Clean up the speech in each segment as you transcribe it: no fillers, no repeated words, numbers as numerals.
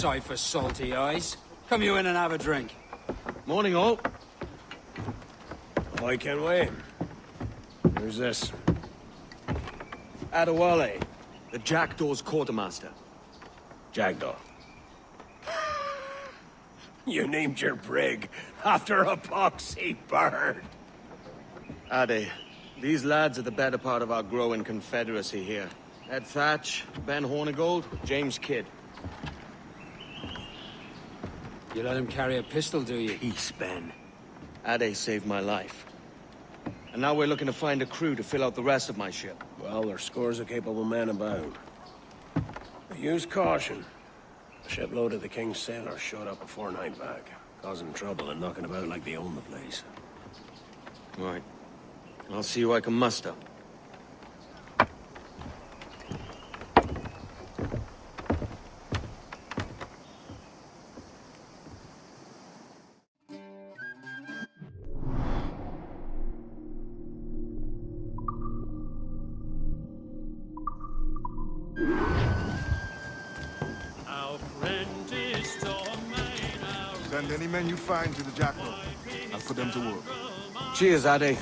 sight for salty eyes. Come you in and have a drink. Morning, all. I can wait. Who's this? Adewale, the Jackdaw's quartermaster. Jackdaw. You named your brig after a poxy bird. Ade, these lads are the better part of our growing confederacy here. Ed Thatch, Ben Hornigold, James Kidd. You let him carry a pistol, do you? Peace, Ben. Ade saved my life. And now we're looking to find a crew to fill out the rest of my ship. Well, there's scores of capable men about. But use caution. A shipload of the King's sailors showed up a fortnight back, causing trouble and knocking about like they own the place. Right. I'll see who I can muster. Send any men you find to the Jackal. I'll put them to work. Cheers, Ade.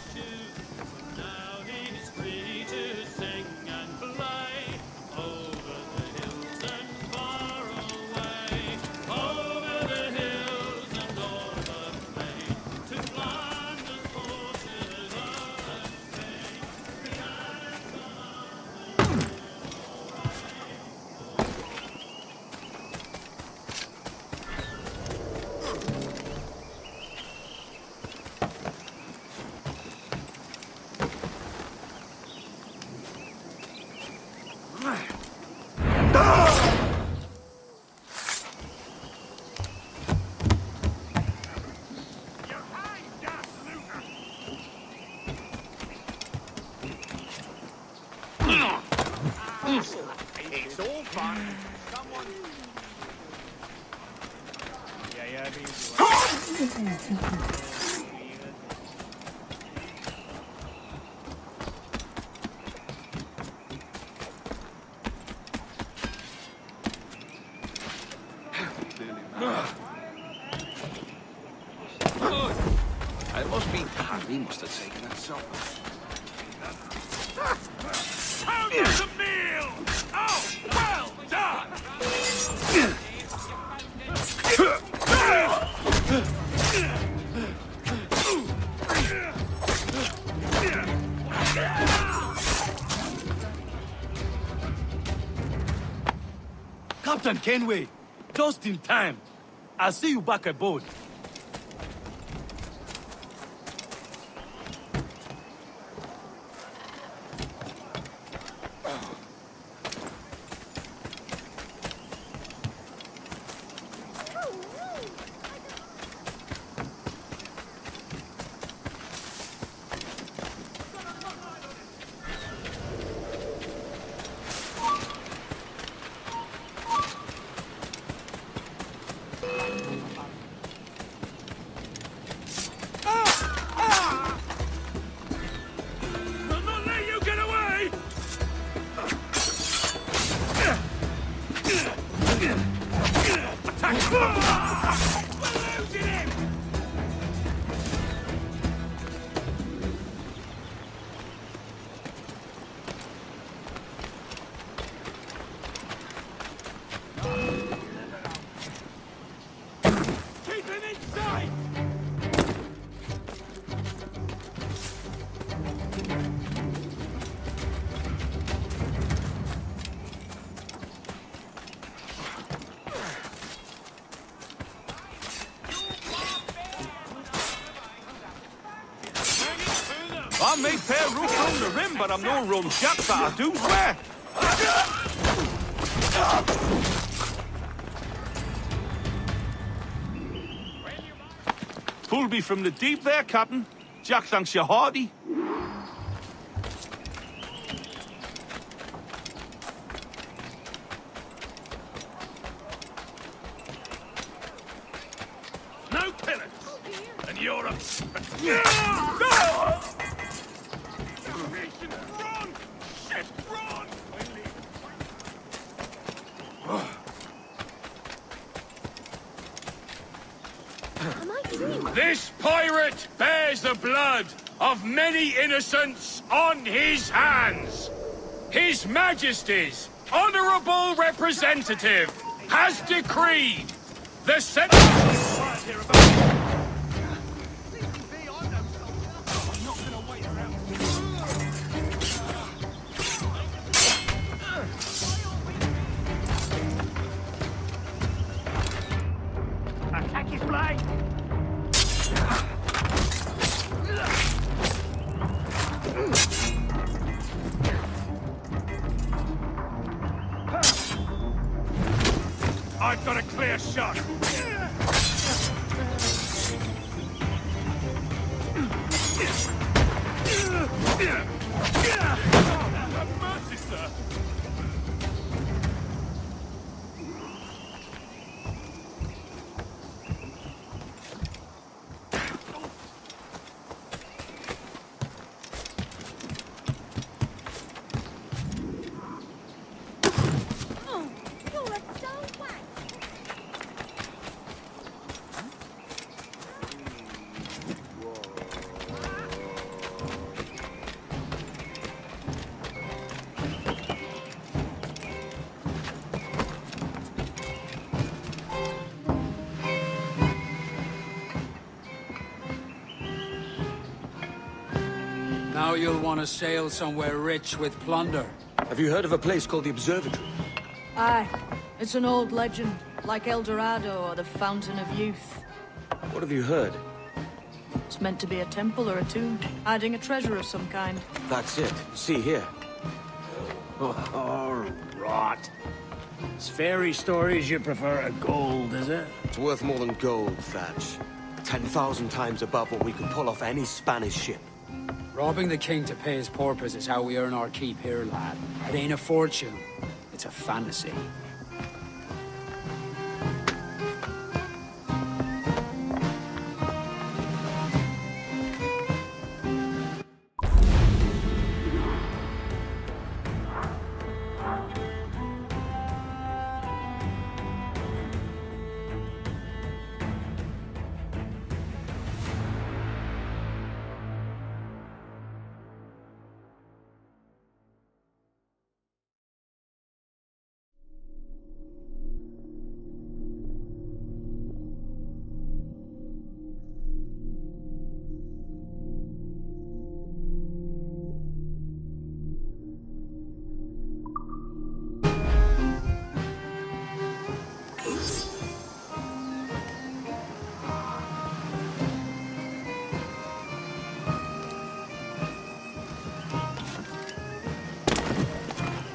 It's all fun. Someone... It must be time. He must have taken that song. How was the meal? Oh, well done! Captain Kenway, just in time. I'll see you back aboard. I'll not let you get away! Attack! We're losing him! Keep him inside! I may pair rope on the rim, but I'm no rum jack, but I do swear. Pull me from the deep there, Captain. Jack thanks you hearty. No pillars! And you're a... Run! Shit, run! Am I dreaming? This pirate bears the blood of many innocents on his hands. His Majesty's honorable representative has decreed the sentence. Attack his flag! I've got a clear shot. Have mercy, sir! Oh, you're a dull wank. Now you'll want to sail somewhere rich with plunder. Have you heard of a place called the Observatory? Aye. It's an old legend, like El Dorado or the Fountain of Youth. What have you heard? It's meant to be a temple or a tomb, hiding a treasure of some kind. That's it. See here. Oh, rot. It's fairy stories you prefer to gold, is it? It's worth more than gold, Thatch. 10,000 times above what we could pull off any Spanish ship. Robbing the king to pay his porpoise is how we earn our keep here, lad. It ain't a fortune. It's a fantasy.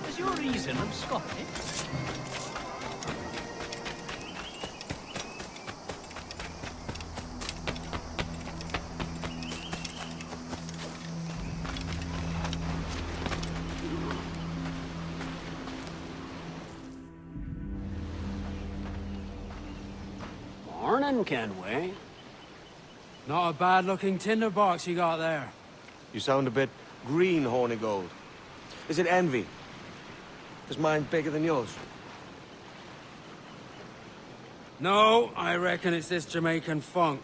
Is your reason absconded? Morning, Kenway. Not a bad-looking tinderbox you got there. You sound a bit green, Hornigold. Is it envy? Is mine bigger than yours? No, I reckon it's this Jamaican funk.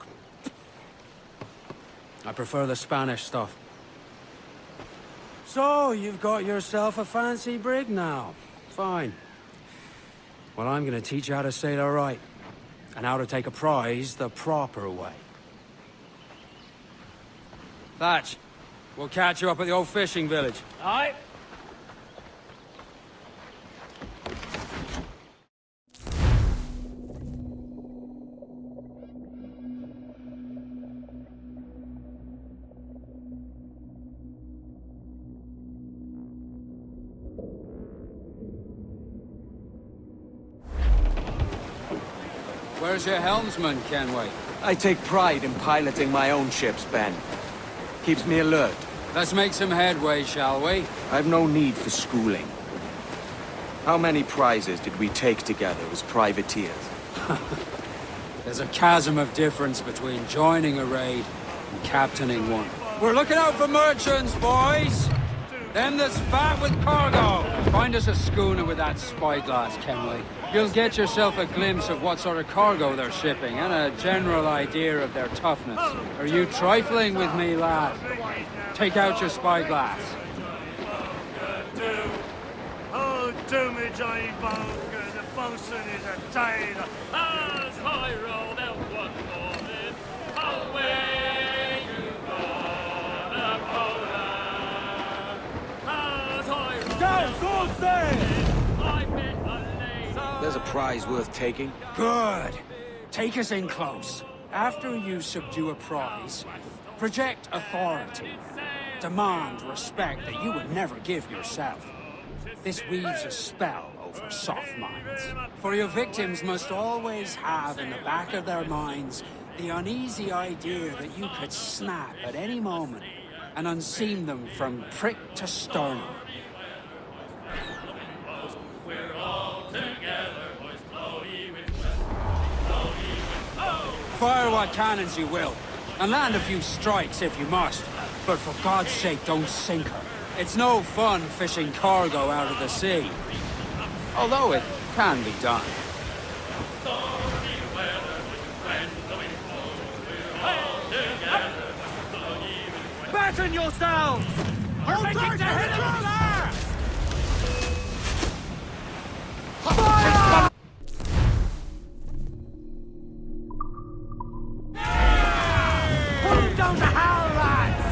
I prefer the Spanish stuff. So, you've got yourself a fancy brig now. Fine. Well, I'm gonna teach you how to sail her right. And how to take a prize the proper way. Thatch, we'll catch you up at the old fishing village. Aye. Where's your helmsman, Kenway? I take pride in piloting my own ships, Ben. Keeps me alert. Let's make some headway, shall we? I've no need for schooling. How many prizes did we take together as privateers? There's a chasm of difference between joining a raid and captaining one. We're looking out for merchants, boys! Them that's fat with cargo! Find us a schooner with that spyglass, Kenway. You'll get yourself a glimpse of what sort of cargo they're shipping, and a general idea of their toughness. Are you trifling with me, lad? Take out your spyglass. Oh, do me, Johnny Bunker, the bosun is a tailor. As I roll out one morning, away you go, the Poland. As I roll There's a prize worth taking. Good. Take us in close. After you subdue a prize, project authority. Demand respect that you would never give yourself. This weaves a spell over soft minds. For your victims must always have in the back of their minds the uneasy idea that you could snap at any moment and unseam them from prick to sternum. Fire what cannons you will, and land a few strikes if you must. But for God's sake, don't sink her. It's no fun fishing cargo out of the sea. Although it can be done. Batten yourselves! We're making the head of the flare! Fire! Pull down the howl, lads!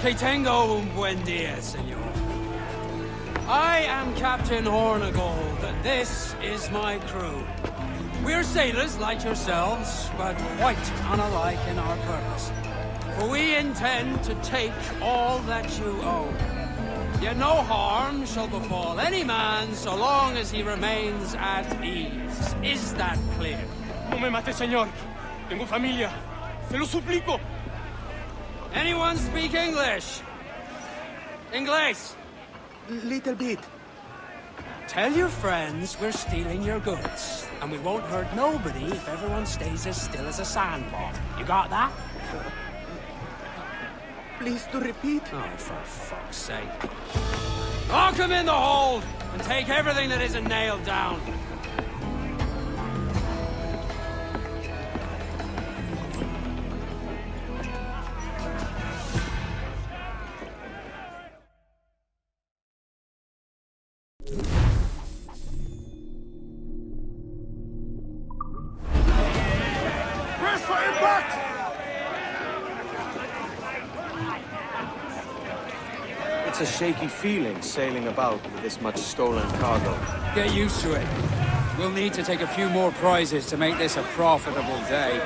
Que tengo un buen día, senor. I am Captain Hornigold, and this is my crew. We're sailors like yourselves, but quite unalike in our purpose. For we intend to take all that you own. Yet no harm shall befall any man so long as he remains at ease. Is that clear? No me mate, señor. Tengo familia. Se lo suplico. Anyone speak English? English? Little bit. Tell your friends we're stealing your goods, and we won't hurt nobody if everyone stays as still as a sandbar. You got that? Please to repeat. Oh, for fuck's sake. Lock him in the hold, and take everything that isn't nailed down. Press for impact! It's a shaky feeling sailing about with this much stolen cargo. Get used to it. We'll need to take a few more prizes to make this a profitable day.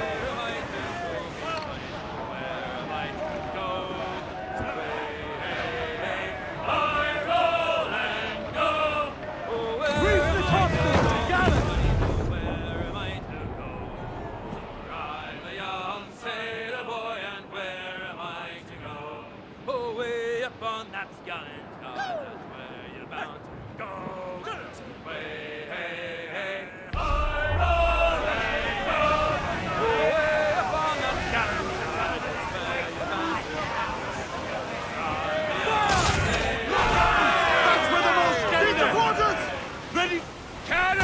Ready? Cannon!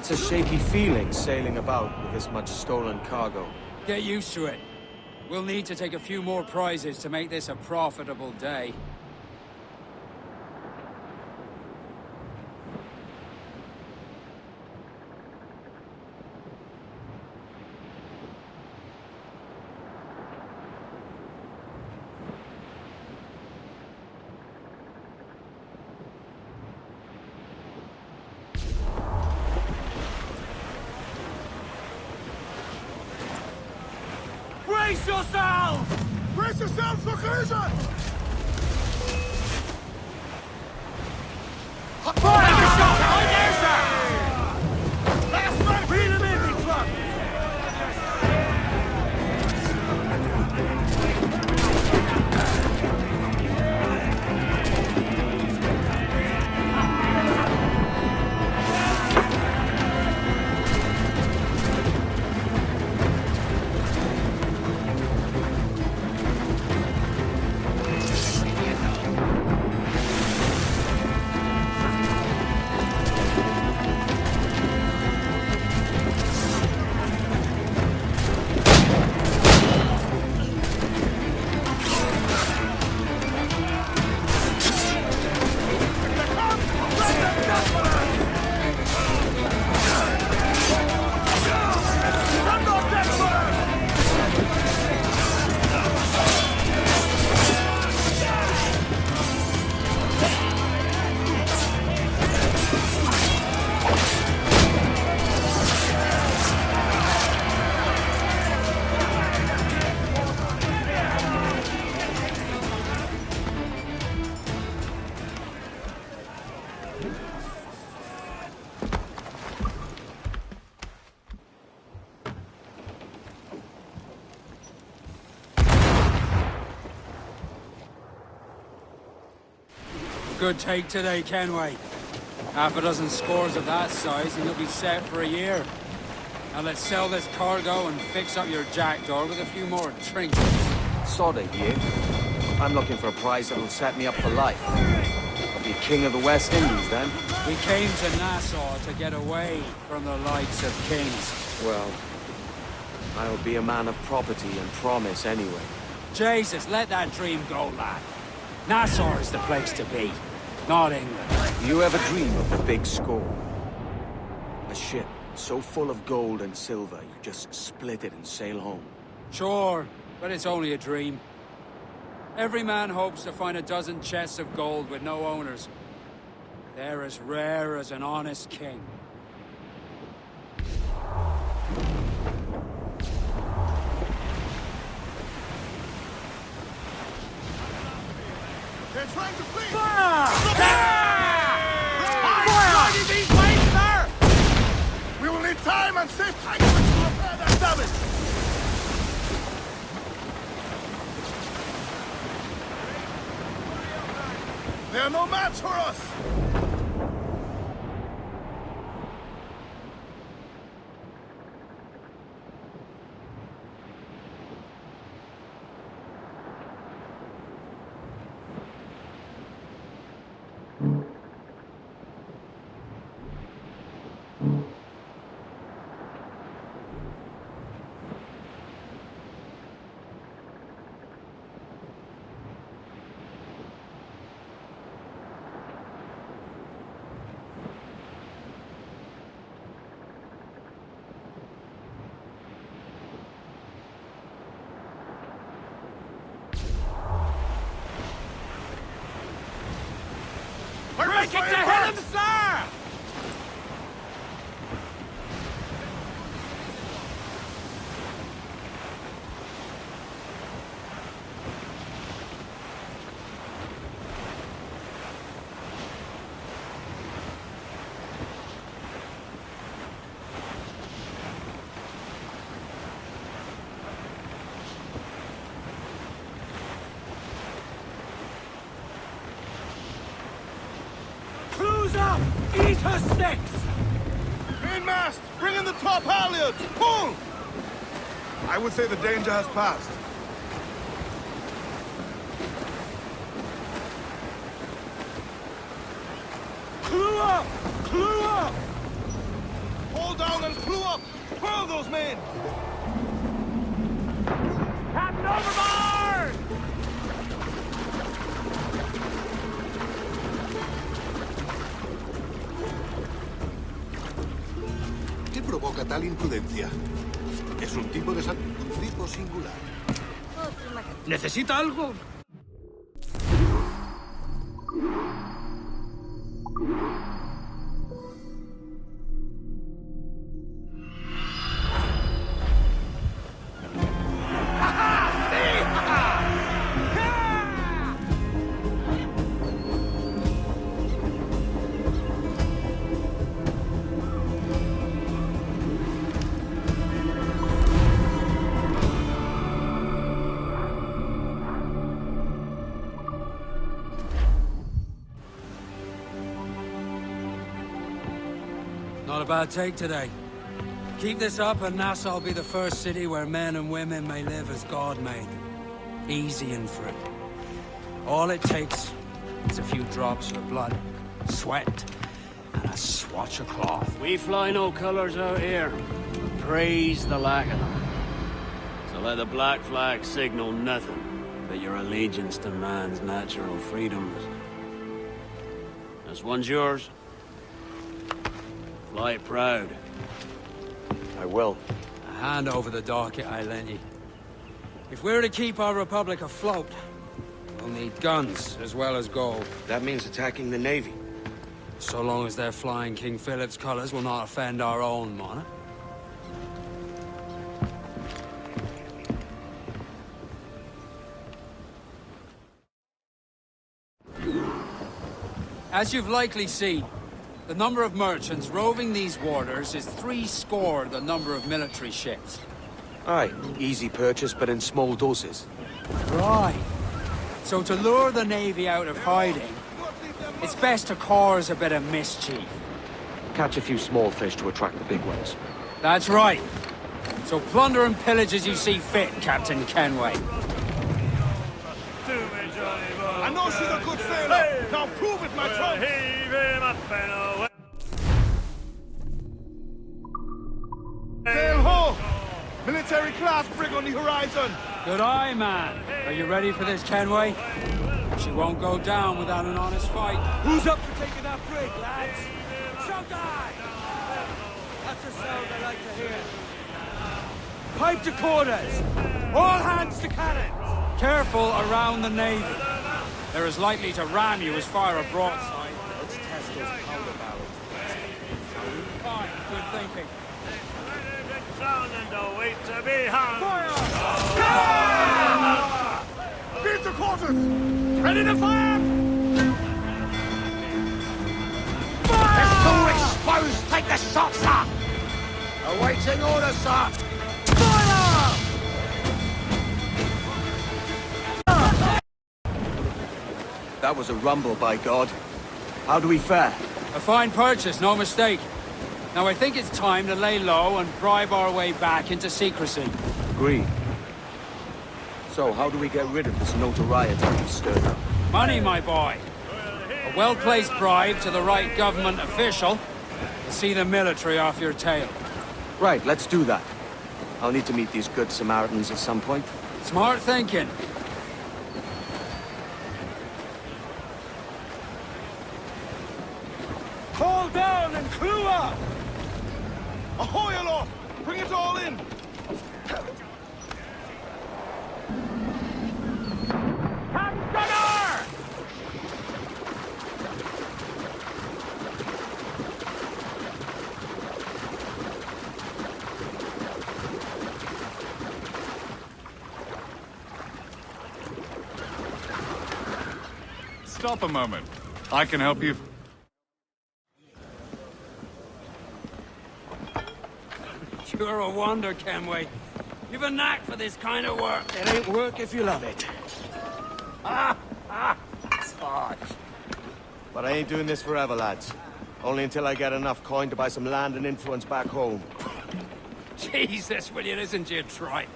It's a shaky feeling sailing about with this much stolen cargo. Get used to it. We'll need to take a few more prizes to make this a profitable day. Brace yourselves! Brace yourselves for collision! Fire the shot! Right there, sir! Last man, Reel him in, me club! Good take today, Kenway. Half a dozen scores of that size and you'll be set for a year. Now let's sell this cargo and fix up your jackdaw with a few more trinkets. Sorta, Yit. I'm looking for a prize that'll set me up for life. I'll be king of the West Indies then. We came to Nassau to get away from the likes of kings. Well, I'll be a man of property and promise anyway. Jesus, let that dream go, lad. Nassau is the place to be, not England. You ever dream of the big score? A ship so full of gold and silver, you just split it and sail home. Sure, but it's only a dream. Every man hopes to find a dozen chests of gold with no owners. They're as rare as an honest king. they're trying to flee! Fire! Fire! These waves, sir! We will need time and safe anchorage to repair that damage! They are no match for us! Break it to him, sir! Close up! Eat her sticks! Mainmast! Bring in the top halyards! Pull! I would say the danger has passed. Clue up! Clue up! and crew up! Furl those men! Captain overboard! ¿Qué provoca tal imprudencia? Es un tipo un tipo singular. ¿Necesita algo? Not a bad take today. Keep this up and Nassau will be the first city where men and women may live as God made them. Easy and free. All it takes is a few drops of blood, sweat, and a swatch of cloth. We fly no colors out here. Praise the lack of them. So let the black flag signal nothing but your allegiance to man's natural freedoms. This one's yours. Fly it proud. I will. A hand over the docket I lent you. If we're to keep our republic afloat, we'll need guns as well as gold. That means attacking the Navy. So long as they're flying King Philip's colors will not offend our own monarch. As you've likely seen, the number of merchants roving these waters is 70 the number of military ships. Aye, easy purchase, but in small doses. Right. So to lure the Navy out of hiding, it's best to cause a bit of mischief. Catch a few small fish to attract the big ones. That's right. So plunder and pillage as you see fit, Captain Kenway. I know she's a good sailor! Now prove it, my trunk! Heave him up and away. Sail ho! Military class brig on the horizon! Good eye, man. Are you ready for this, Kenway? She won't go down without an honest fight. Who's up for taking that brig, lads? Shout die! That's a sound I like to hear. Pipe to quarters! All hands to cannon! Careful around the Navy. They're as likely to ram you as fire a broadside. Let's test those powder barrels. Fine, good thinking. Sound and await to be hung. Beat to quarters! Ready to fire! It's too exposed! Take the shot, sir! Awaiting orders, sir! That was a rumble, by God. How do we fare? A fine purchase, no mistake. Now I think it's time to lay low and bribe our way back into secrecy. Agreed. So, how do we get rid of this notoriety we've stirred up? Money, my boy. A well-placed bribe to the right government official will see the military off your tail. Right, let's do that. I'll need to meet these good Samaritans at some point. Smart thinking. Haul down and crew up! Ahoy aloft! Bring it all in! Stop a moment. I can help you. You're a wonder, Kenway. You've a knack for this kind of work. It ain't work if you love it. It's harsh. But I ain't doing this forever, lads. Only until I get enough coin to buy some land and influence back home. Jesus, will you listen to your tripe?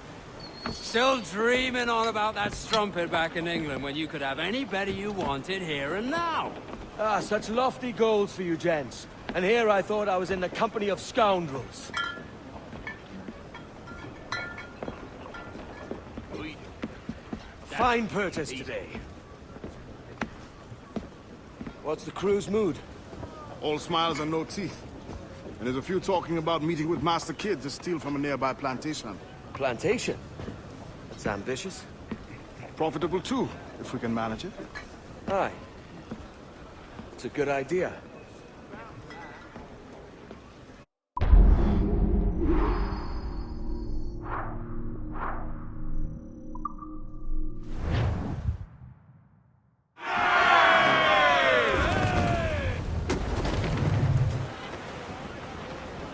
Still dreaming on about that strumpet back in England when you could have any Betty you wanted here and now. Ah, such lofty goals for you gents. And here I thought I was in the company of scoundrels. A fine purchase today. What's the crew's mood? All smiles and no teeth. And there's a few talking about meeting with Master Kid to steal from a nearby plantation. Plantation? That's ambitious. Profitable too, if we can manage it. Aye. It's a good idea.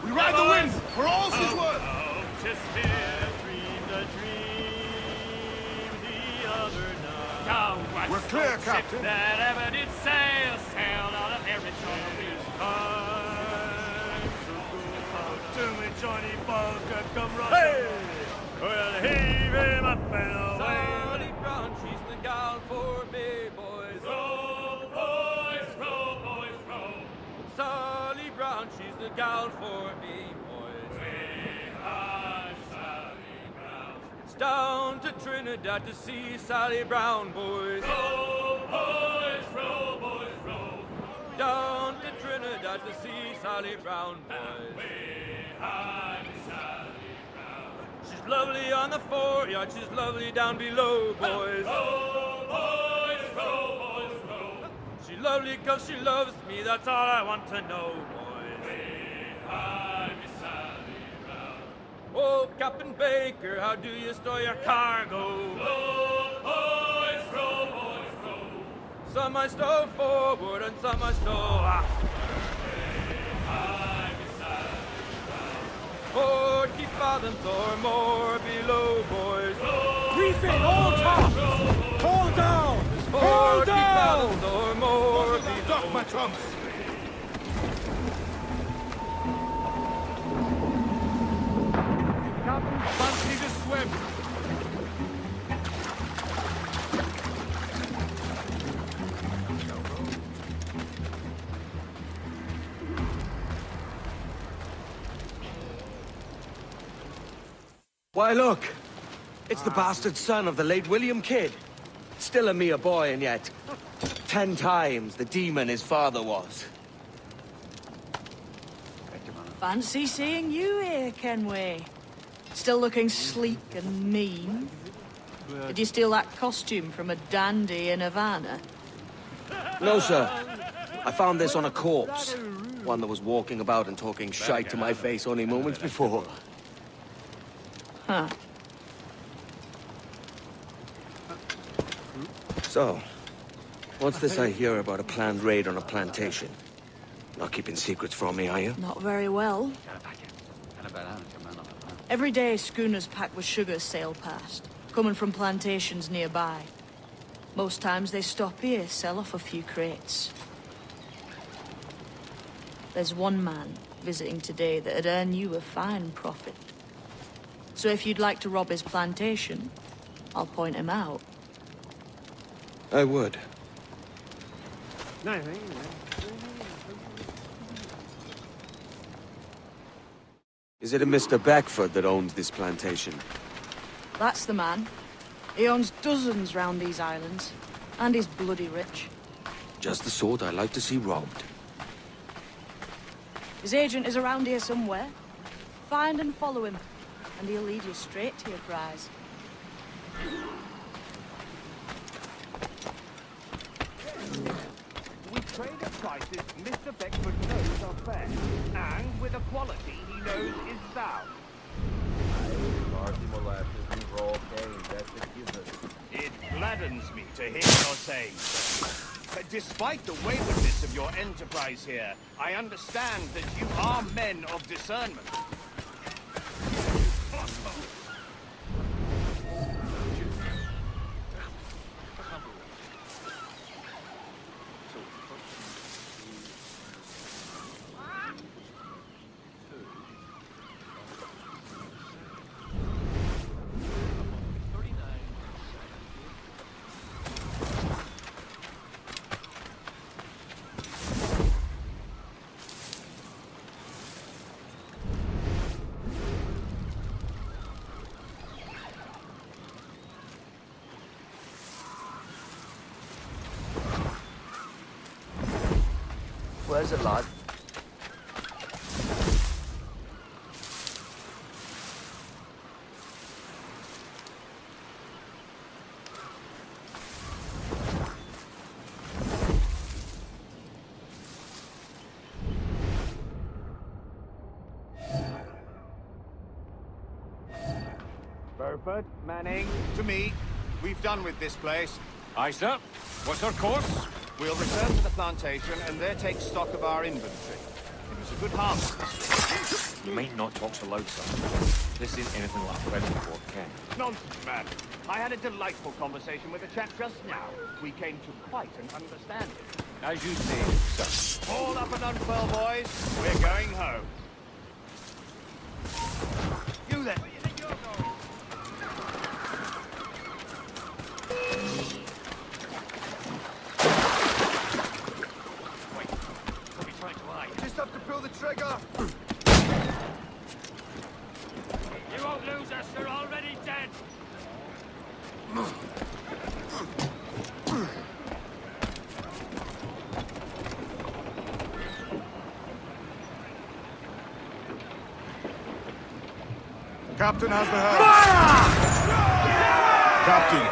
We ride the wind for all she's worth! Just here, dreamed a dream the other night. Down We're clear, Captain. that ever did sailed out of Harwich on a week's time to go out to me, Johnny Bunker, come run. Hey! Well, heave him up and away. Sally Brown, she's the gal for me, boys. Row, boys, row, boys, row. Sally Brown, she's the gal for me, boys. Behind Sally Brown. It's down to Trinidad to see Sally Brown, boys. Row, boys, row, boys, row. Down to Trinidad to see Sally Brown, boys. Behind Sally Brown. She's lovely on the foreyard, she's lovely down below, boys. Row, boys, row, boys, row. She's lovely 'cause she loves me, that's all I want to know, boys. Behind Sally Brown. Oh, Captain Baker, how do you store your cargo? Row, boys, row, boys, row. Some I stow forward and some I stow aft. Behind Sally Brown. 40 fathoms or more below, boys. Reefing, all top! Hold down! 40 fathoms or more below. Duck my trumps! Captain, fancy to swim. Why, look! It's the bastard son of the late William Kidd. Still a mere boy, and yet 10 times the demon his father was. Fancy seeing you here, Kenway. Still looking sleek and mean. Did you steal that costume from a dandy in Havana? No, sir. I found this on a corpse. One that was walking about and talking shite to my face only moments before. Huh. So, what's this I hear about a planned raid on a plantation? Not keeping secrets from me, are you? Not very well. Every day, schooners packed with sugar sail past, coming from plantations nearby. Most times they stop here, sell off a few crates. There's one man visiting today that'd earn you a fine profit. So if you'd like to rob his plantation, I'll point him out. I would. Is it a Mr. Beckford that owns this plantation? That's the man. He owns dozens round these islands, and he's bloody rich. Just the sort I like to see robbed. His agent is around here somewhere. Find and follow him, and he'll lead you straight to your prize. We trade at prices Mr. Beckford knows are fair, and with a quality he knows is sound. It gladdens me to hear your saying so. But despite the waywardness of your enterprise here, I understand that you are men of discernment. Where's the lad? Burford, Manning. To me. We've done with this place. Aye, sir. What's our course? We'll return to the plantation and there take stock of our inventory. It was a good harvest. You might not talk so loud, sir. This ain't anything like a friendly port, Ken. Nonsense, man. I had a delightful conversation with a chap just now. We came to quite an understanding. As you say, sir. All up and unfurl, boys. We're going home. You then. Where you think you're going? Wait, what are you trying to hide? You just have to pull the trigger. You won't lose us, you're already dead! Captain has the helm. Captain,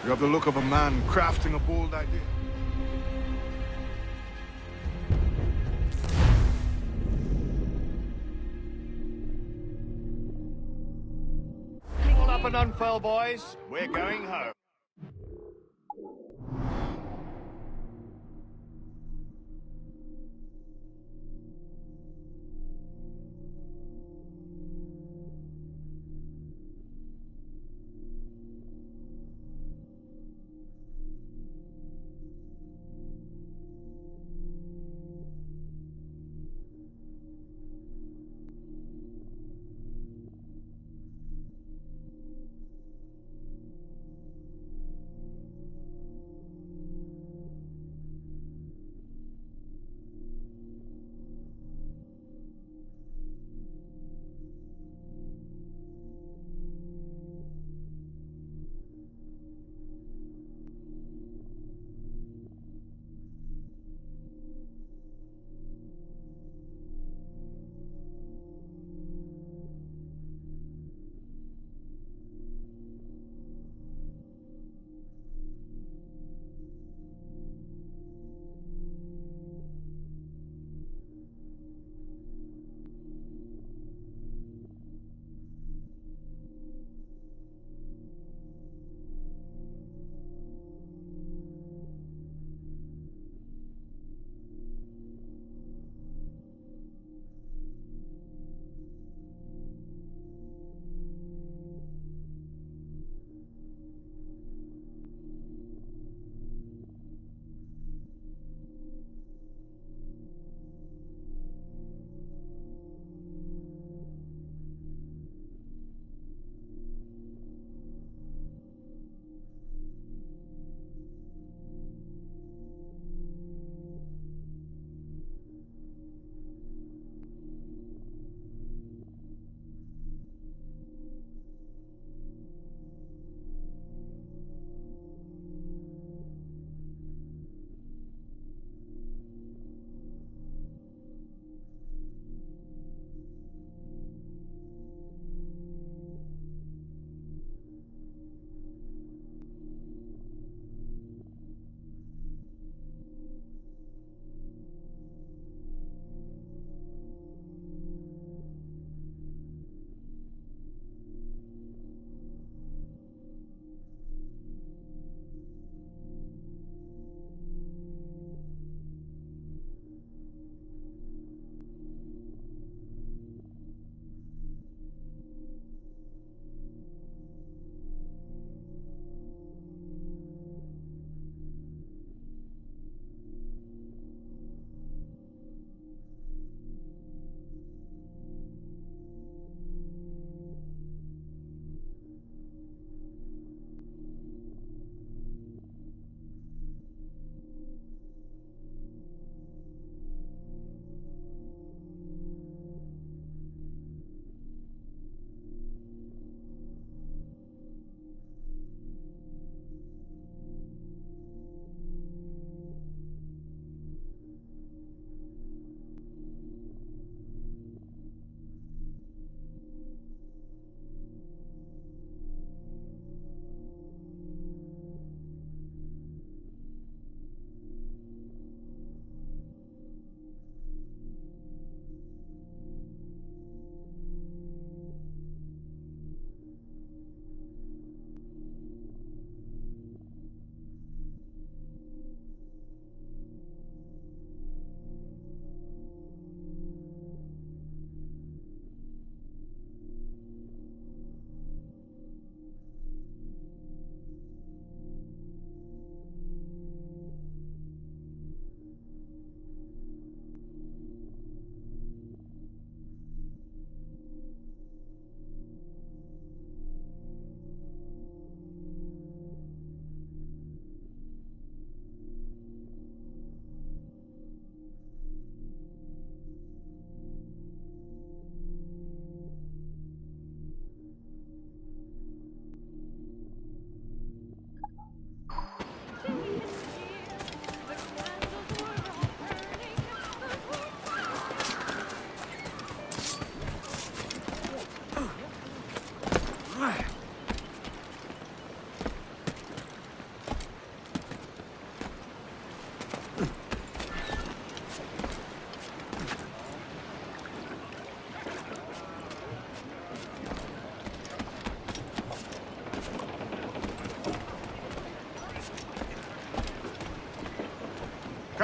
you have the look of a man crafting a bold idea. All up and unfurl, boys. We're going home.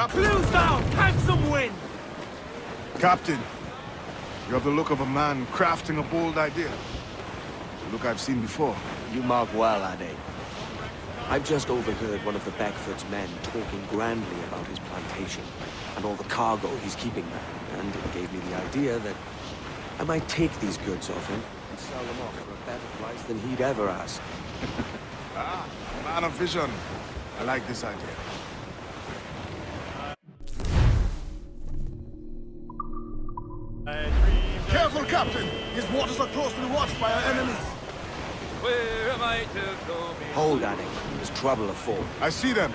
Captain! Close down! Catch some wind! Captain, you have the look of a man crafting a bold idea. The look I've seen before. You mark well, Ade. I've just overheard one of the Beckford's men talking grandly about his plantation and all the cargo he's keeping there. And it gave me the idea that I might take these goods off him and sell them off for a better price than he'd ever ask. Ah, man of vision. I like this idea. Careful, Captain! His waters are closely watched by our enemies. Where am I to go? Hold, Ade. There's trouble afoot. I see them.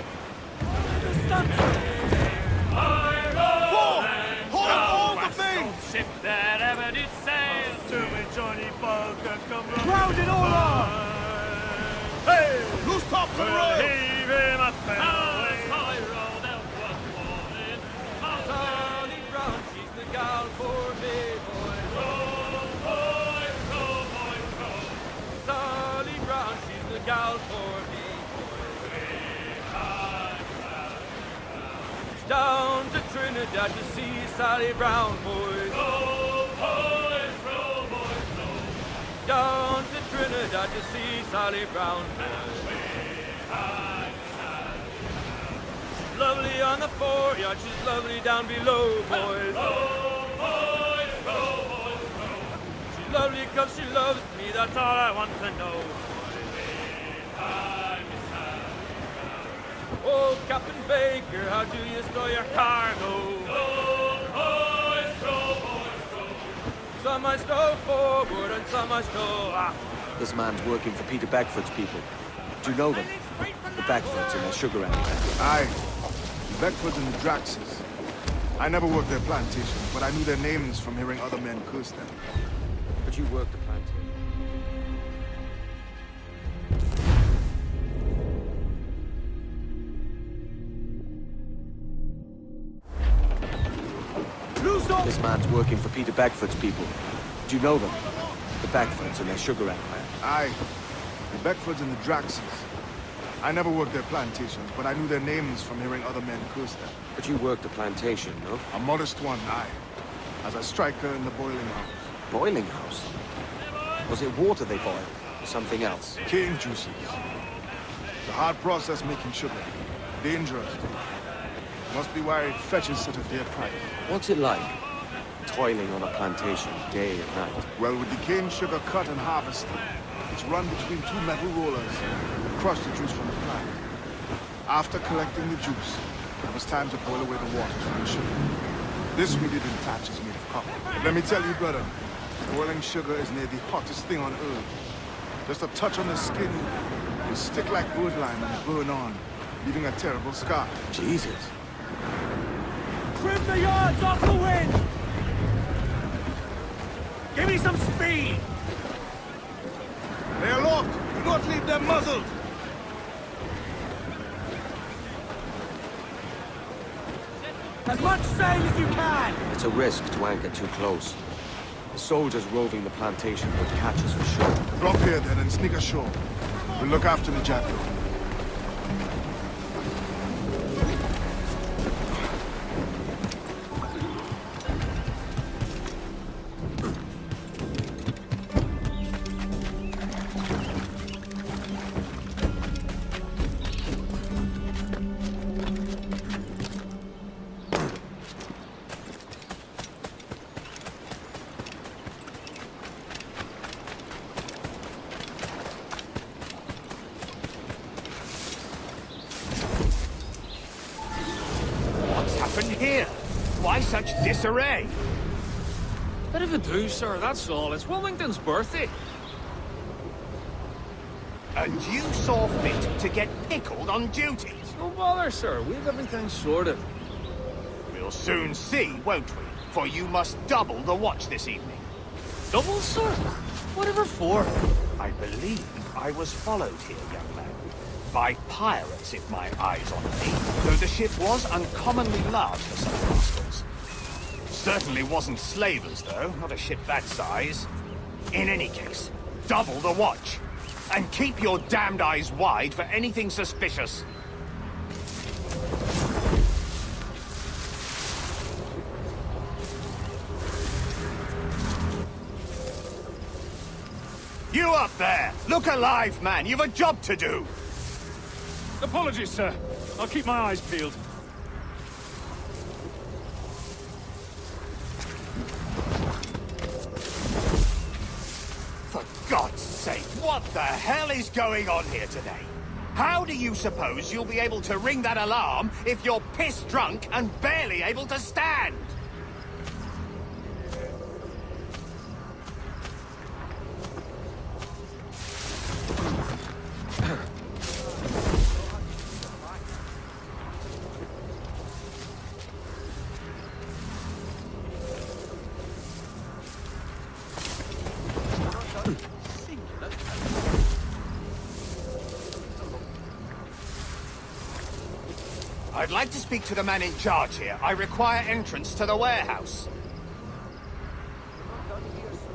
Hold all the things! Ship that ever did sail to me, Johnny Bunker, come on. Ground it all on! Hey! Loose tops and We'll royals! heave him up and away. I rolled out one morning. Charlie Brown, she's the gal for me, boys. Row, boys, row, boys, row. Charlie Brown, she's the gal for me, boys. Down to Trinidad to see Sally Brown, boys. Row, boys, row, boys, row. Down to Trinidad to see Sally Brown, boys. She's lovely on the foreyard, she's lovely down below, boys. Row, boys, row, boys, row. She's lovely 'cause she loves me, that's all I want to know. Oh, Captain Baker, how do you store your cargo? Row, boys, row, boys, row. Some I stow forward and some I stow aft. This man's working for Peter Beckford's people. Do you know them? The Beckfords and their sugar empire. Aye. The Beckfords and the Draxes. I never worked their plantation, but I knew their names from hearing other men curse them. But you worked the plantation. This man's working for Peter Beckford's people. Do you know them? The Beckfords and their sugar empire. Aye. The Beckfords and the Draxes. I never worked their plantations, but I knew their names from hearing other men curse them. But you worked the plantation, no? A modest one, aye. As a striker in the boiling house. Boiling house? Was it water they boiled? Or something else? Cane juices. It's a hard process making sugar. Dangerous. Must be why it fetches such a dear price. What's it like? Toiling on a plantation day and night. Well, with the cane sugar cut and harvested, it's run between two metal rollers to crush the juice from the plant. After collecting the juice, it was time to boil away the waters from the sugar. This we did in thatch is made of copper. But let me tell you, brother, boiling sugar is near the hottest thing on earth. Just a touch on the skin will stick like birdlime and burn on, leaving a terrible scar. Jesus. Trim the yards off the wind! Give me some speed! They are locked! Do not leave them muzzled! As much sail as you can! It's a risk to anchor too close. The soldiers roving the plantation would catch us for sure. Drop here then and sneak ashore. We'll look after the jackal. Here? Why such disarray? Bit of a do, sir, that's all. It's Wilmington's birthday. And you saw fit to get pickled on duty? No bother, sir. We have everything sorted. We'll soon see, won't we? For you must double the watch this evening. Double, sir? Whatever for? I believe I was followed here, young man. By pirates, if my eye's on me, though the ship was uncommonly large for some rascals. Certainly wasn't slavers, though, not a ship that size. In any case, double the watch. And keep your damned eyes wide for anything suspicious. You up there! Look alive, man! You've a job to do! Apologies, sir. I'll keep my eyes peeled. For God's sake, what the hell is going on here today? How do you suppose you'll be able to ring that alarm if you're pissed drunk and barely able to stand? I'd like to speak to the man in charge here. I require entrance to the warehouse.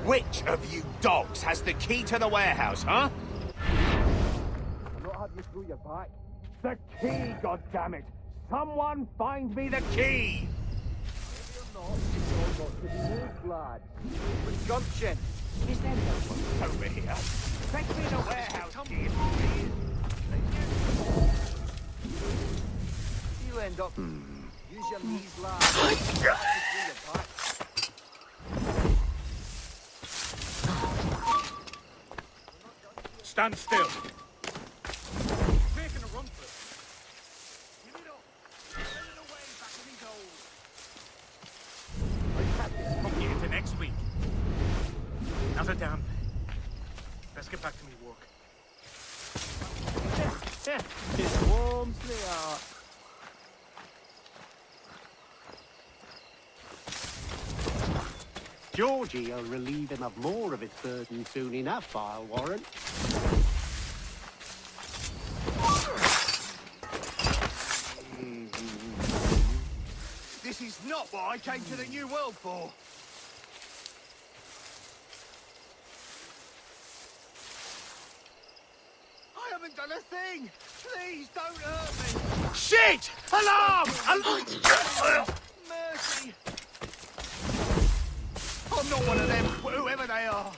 Which of you dogs has the key to the warehouse, huh? Not have you through your back. The key, goddammit! Someone find me the key! Not, it's all got to be moved, lad. With gumption. Is there no one over here? Take me the warehouse key, please. You end up. Use your knees, lad. Through your back. Stand still. Making a run for it. Give it up. Send it away back in his hole. From here to next week. Not a damn thing. Let's get back to me work. It warms the heart. Georgie will relieve him of more of its burden soon enough, I'll warrant. This is not what I came to the New World for. I haven't done a thing. Please don't hurt me. Shit! Alarm! Mercy. I'm not one of them, whoever they are.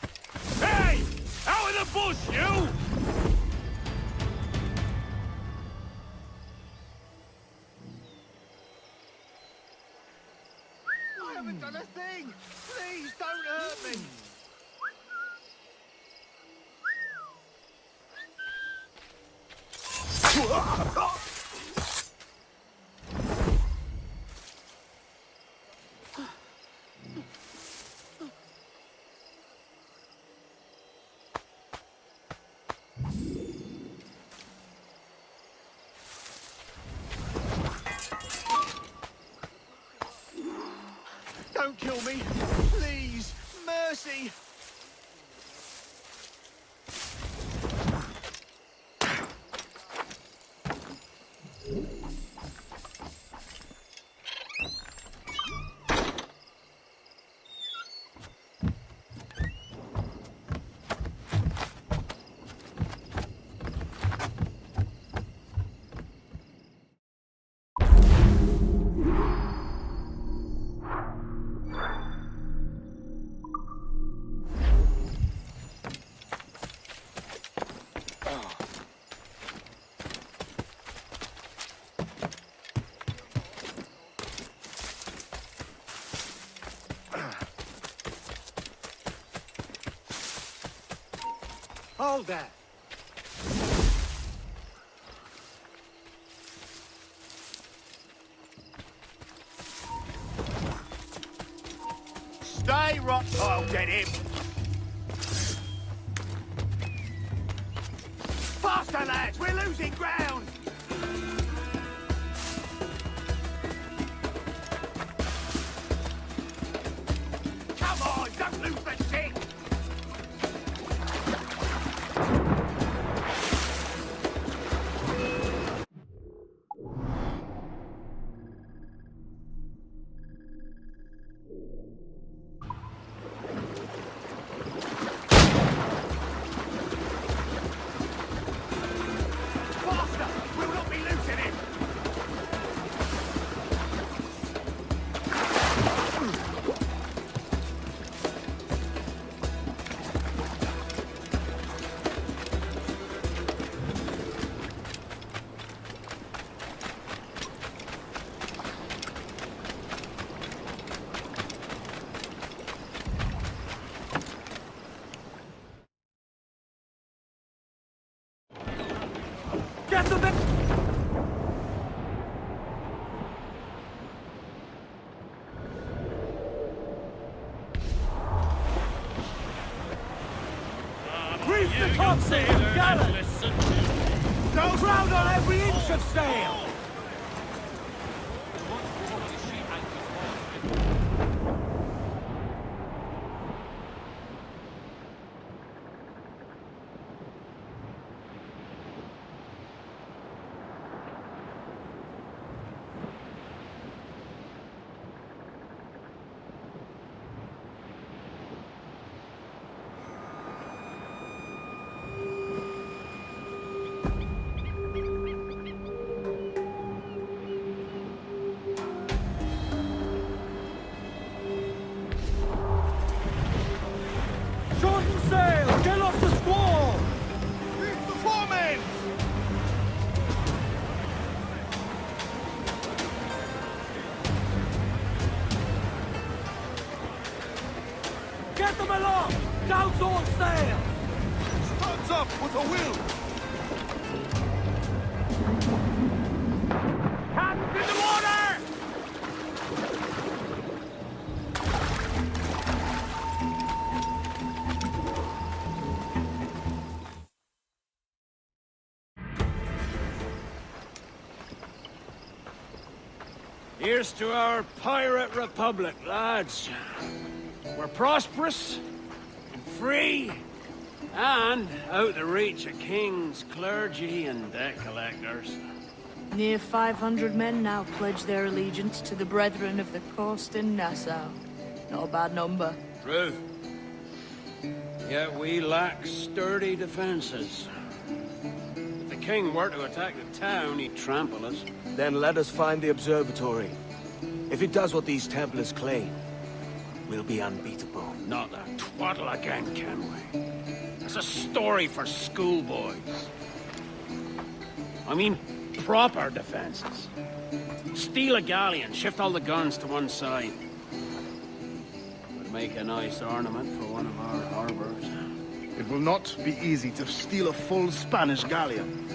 Hey! Out of the bush, you! I haven't done a thing. Please don't hurt me. Don't kill me, please. Mercy. Hold there. Stay right. I'll get him. Faster, lads! We're losing ground! Come on, don't lose the stick! Reef the topsails and gallant! Don't crowd on every inch of sail! Shorten sail! Get off the squall! Reef the foremast! Get them aloft! Douse all sail! Studs up with a will! Hands in the water! Here's to our pirate republic, lads. We're prosperous, and free, and out the reach of kings, clergy, and debt collectors. Near 500 men now pledge their allegiance to the Brethren of the Coast in Nassau. Not a bad number. True. Yet we lack sturdy defenses. If the king were to attack the town, he'd trample us. Then let us find the observatory. If it does what these Templars claim, we'll be unbeatable. Not that twaddle again, can we? It's a story for schoolboys. I mean, proper defenses. Steal a galleon, shift all the guns to one side. Would make a nice ornament for one of our harbors. It will not be easy to steal a full Spanish galleon.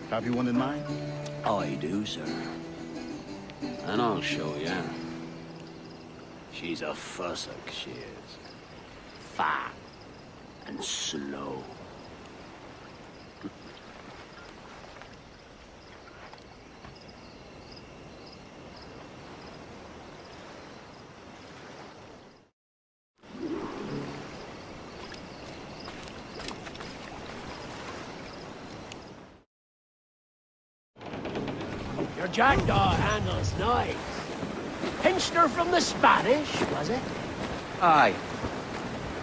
Have you one in mind? I do, sir. And I'll show you. She's a fussock, she is. Fat and slow. Your jackdaw handles nice. Pinched her from the Spanish, was it? Aye.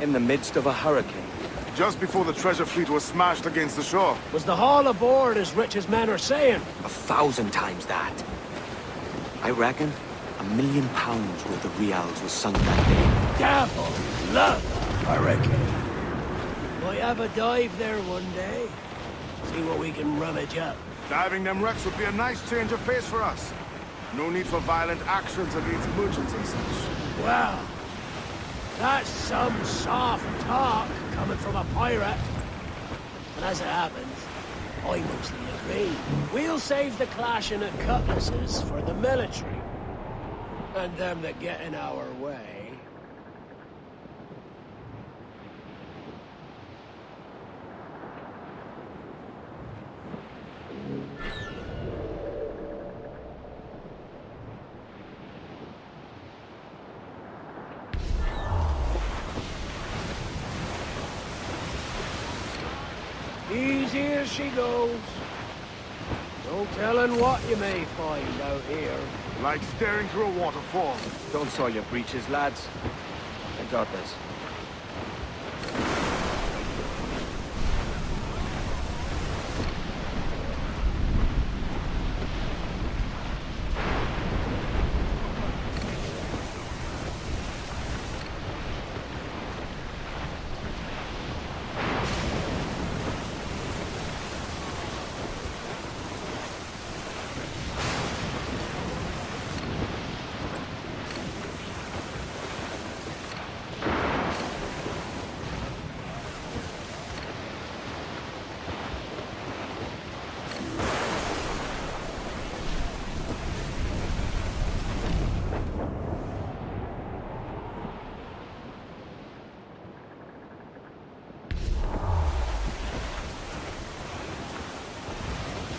In the midst of a hurricane. Just before the treasure fleet was smashed against the shore. Was the haul aboard as rich as men are saying? 1,000 times that. I reckon £1 million worth of reals was sunk that day. Devil love a hurricane. Might have a dive there one day. See what we can rummage up. Diving them wrecks would be a nice change of pace for us. No need for violent actions against merchants and such. Well, that's some soft talk coming from a pirate. And as it happens, I mostly agree. We'll save the clashing of cutlasses for the military. And them that get in our way. Easy as she goes. No telling what you may find out here. Like staring through a waterfall. Don't soil your breeches, lads. I got this.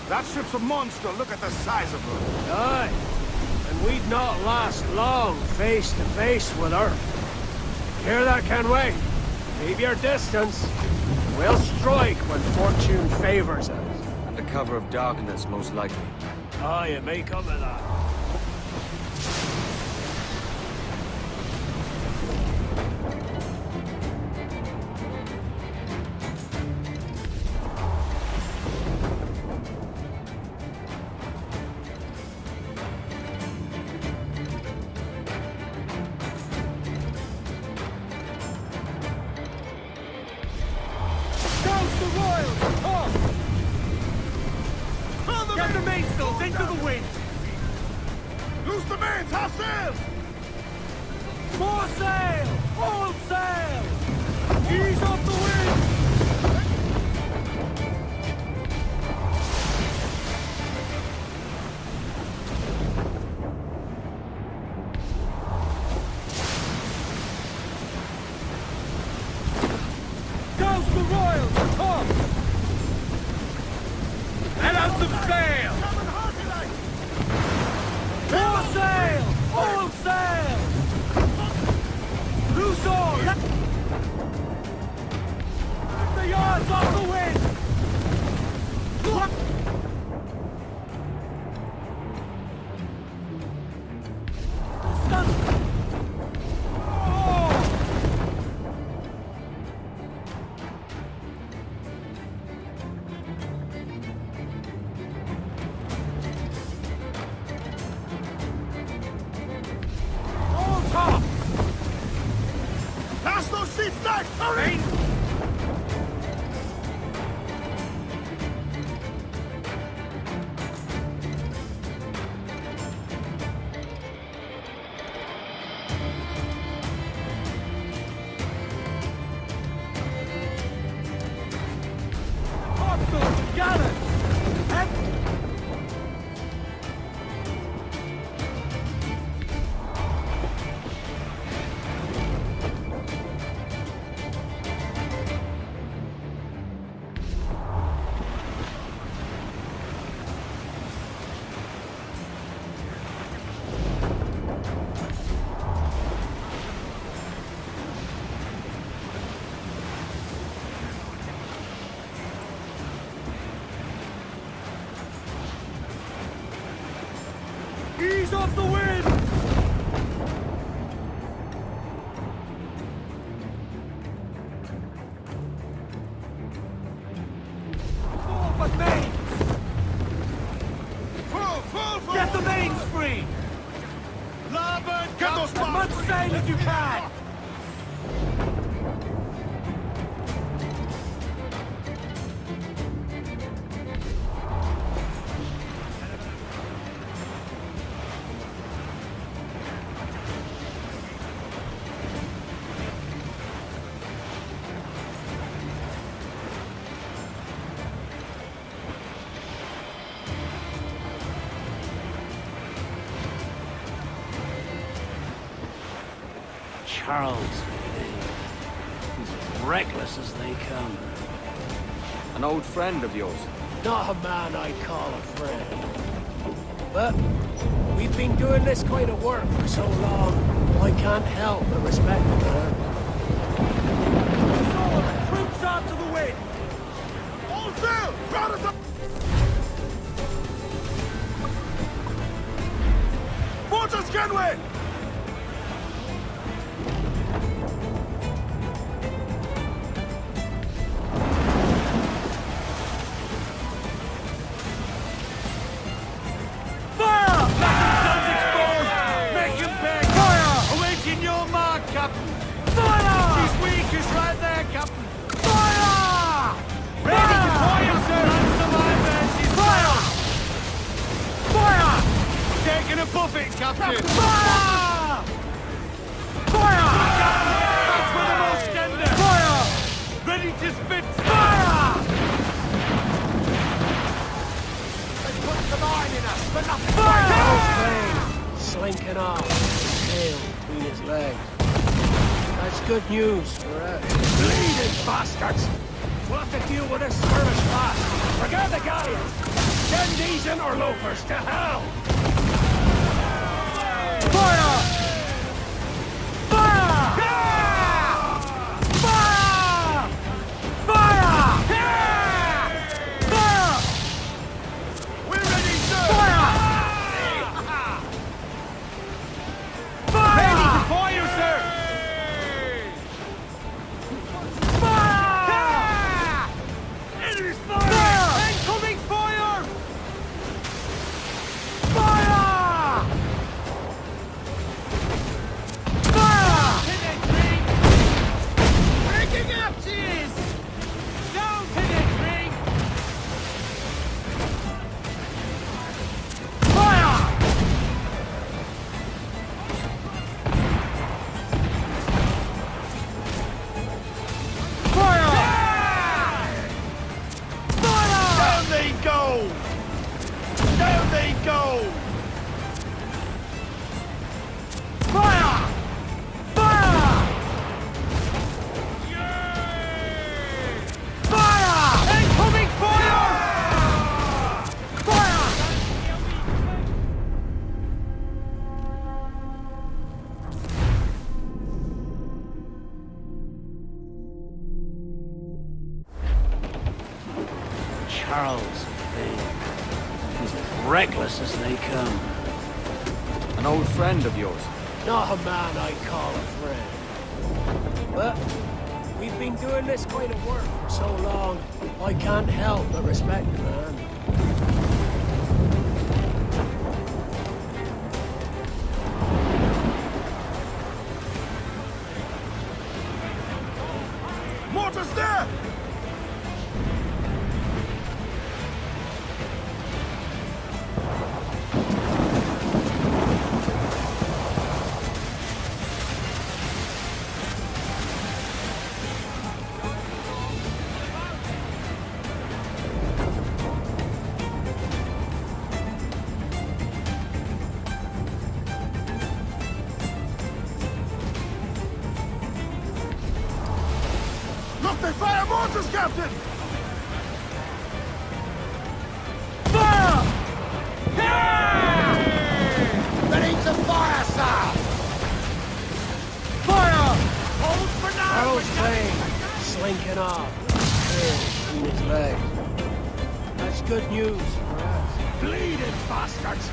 That ship's a monster. Look at the size of her. Aye. And we'd not last long face to face with her. Hear that, Kenway? Keep your distance. We'll strike when fortune favors us. Under cover of darkness, most likely. Aye, it may come to that. Get the mainsails into the wind! Loose the mains! Half sail! More sail! All sail! Ease off the wind! Douse the royals! Top! Let out some sail! More sail! All sail! Loose all! The yards off the wind! All top! Pass those sheets back! Hurry! Topsails and gallants! Ease off the wind! Full but mains! Full! Get the mains free! Larboard! Get those As much sail as you can! Charles, as reckless as they come. An old friend of yours. Not a man I call a friend. But we've been doing this kind of work for so long, I can't help but respect the man. Troops out to the wind! All sail! Crowd at the... Mortars, Kenway! Fire! Guns exposed! Make him beg! Fire! Awaiting your mark, Captain! Fire! She's weak, is right there, Captain! Fire! Ready to fire, sir! Answer my mercy! Fire! Fire! Taking a buffet, Captain! Fire! Fire! That's for the most tender! Fire! Ready to spit! Fire! They put the mine in us, but nothing! Fire! Slinking off, tail between his legs. That's good news for us. Bleeding bastards! We'll have to deal with this skirmish fast. Forget the galleons! Send these interlopers to hell! Fire! Fire! Fire! Fire! Fire! We're ready, sir! Fire! Fire! Ready to fire, sir! Fire! Enemy's firing! Incoming fire! Fire! Fire! Breaking up, cheese! Down to the drink! Fire! Fire! Fire! Down they go! Down they go! Fire! Fire! Fire! Incoming fire! Fire! Charles Vane. He's as reckless as they come. An old friend of yours. Not a man I call a friend. But we've been doing this kind of work for so long, I can't help but respect the man. Mortar's there! Look, they fire mortars, Captain! Fire! Ready to fire, sir! Fire! Hold for now! Charles Vane, slinking off, tail between his legs. That's good news for us. Bleeding bastards!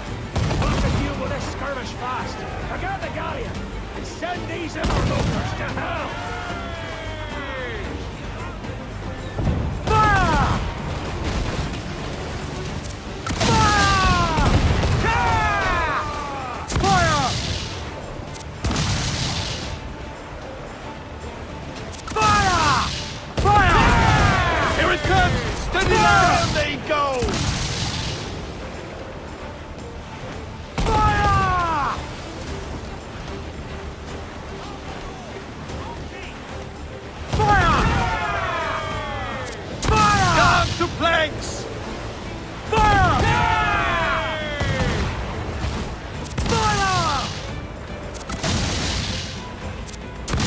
We'll have to deal with this skirmish fast. Forget the galleon, and send these interlopers to hell! Fire! Fire! Fire! Fire! Fire! Here it comes! Steady Down they go! Fire! Fire! Fire! Down to planks! Fire! Fire!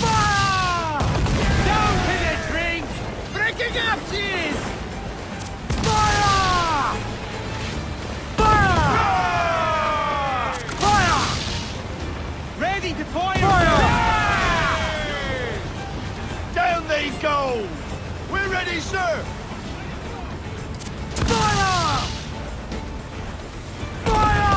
Fire! Down to the drink! Breaking up, cheese! Fire! Fire! Fire! Ready to fire! Down they go! We're ready, sir! Fire! Fire!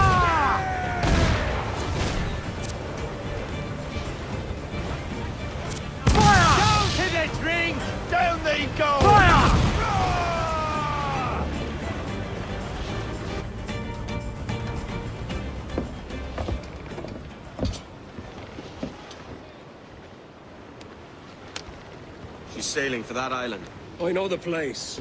Fire! Down to the drink! Down they go! Fire! She's sailing for that island. I know the place.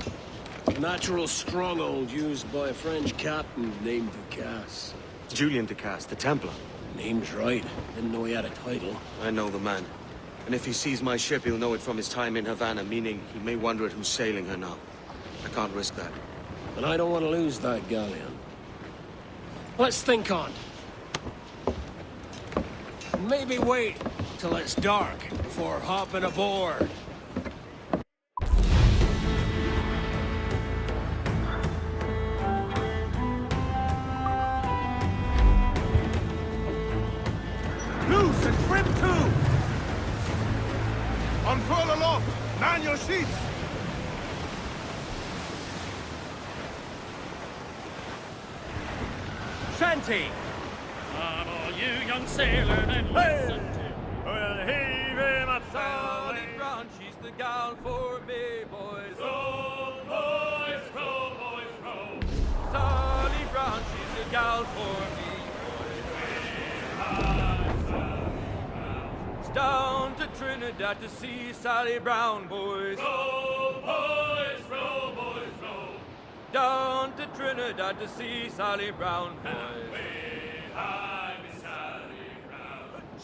A natural stronghold used by a French captain named Ducasse. Julian Ducasse, the Templar. Name's right. Didn't know he had a title. I know the man. And if he sees my ship, he'll know it from his time in Havana, meaning he may wonder at who's sailing her now. I can't risk that. And I don't want to lose that galleon. Let's think on it. Maybe wait till it's dark before hopping aboard. Unfurl aloft! Man your sheets! Shanty! Come all you young sailor and listen to. We'll heave him up Sally Brown, she's the gal for me, boys. Row, boys, row, boys, row. Sally Brown, she's the gal for me, boys. It's down to Trinidad to see Sally Brown, boys. Row, boys, row, boys, row. Down to Trinidad to see Sally Brown, boys.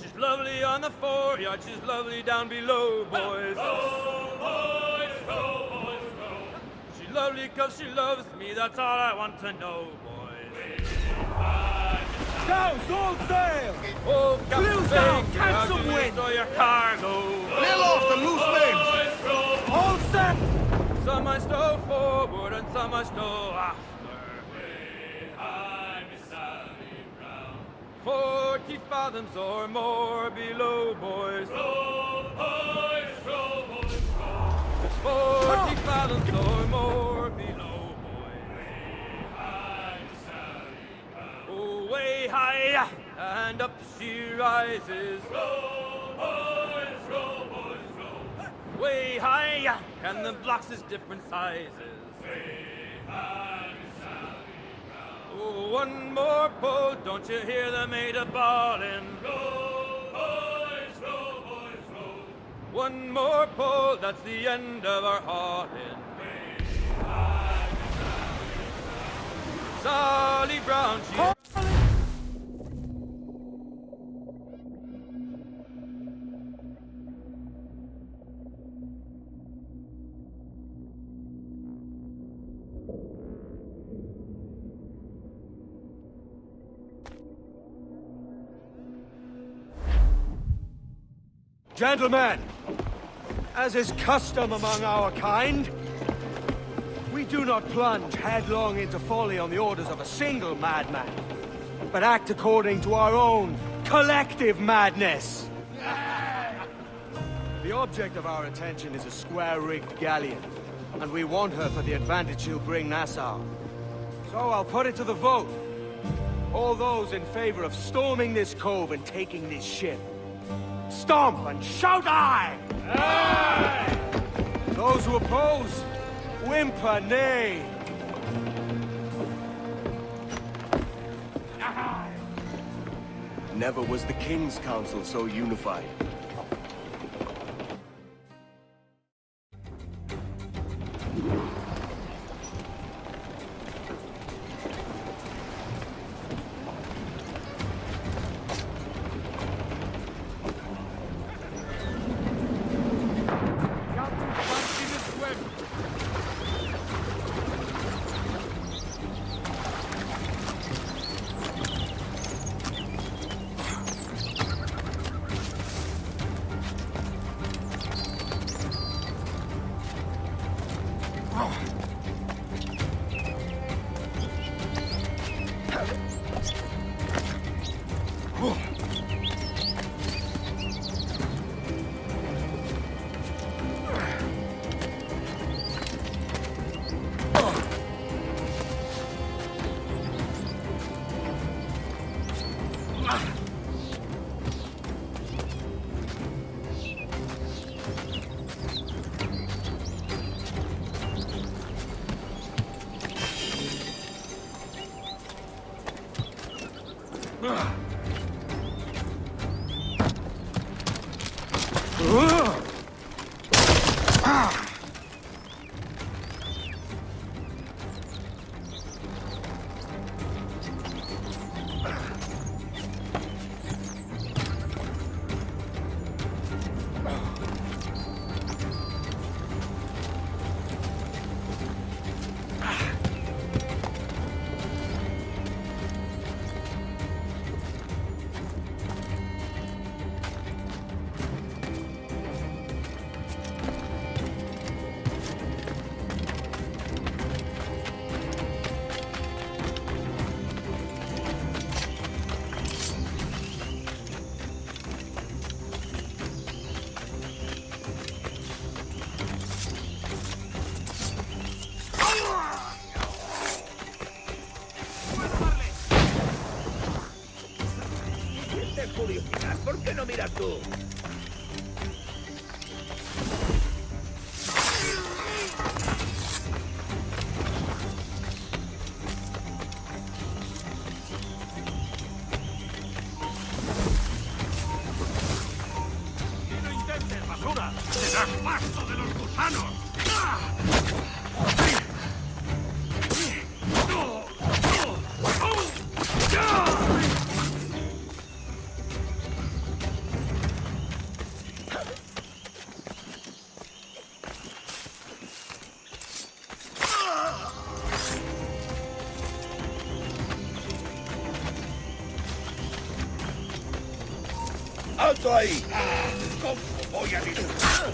She's lovely on the foreyard, she's lovely down below, boys. Row, boys, row, boys, row. She's lovely 'cause she loves me, that's all I want to know, boys. Douse, all sail! Oh, Clews down, catch some wind! Your cargo. Nail off the loose limbs! All set! Some I stow forward and some I stow after. 40 fathoms or more below, boys. Row, boys, row, boys, row. 40 fathoms or more below, boys. Oh, way high and up she rises. Row, boys, row, boys, row. Way high and the blocks is different sizes. Oh, one more pull, don't you hear the mate a bawling? Row, boys, row, boys, row. One more pull, that's the end of our hauling. Sally Brown, she's... Gentlemen, as is custom among our kind, we do not plunge headlong into folly on the orders of a single madman, but act according to our own collective madness. The object of our attention is a square-rigged galleon, and we want her for the advantage she'll bring Nassau. So I'll put it to the vote. All those in favor of storming this cove and taking this ship, stomp and shout aye! Aye! Those who oppose, whimper nay. Never was the King's Council so unified. alto! ¡No intentes, basura! ¡Serás pasto de los gusanos! ¡Alto ahí! ¿Cómo voy a disfrutar?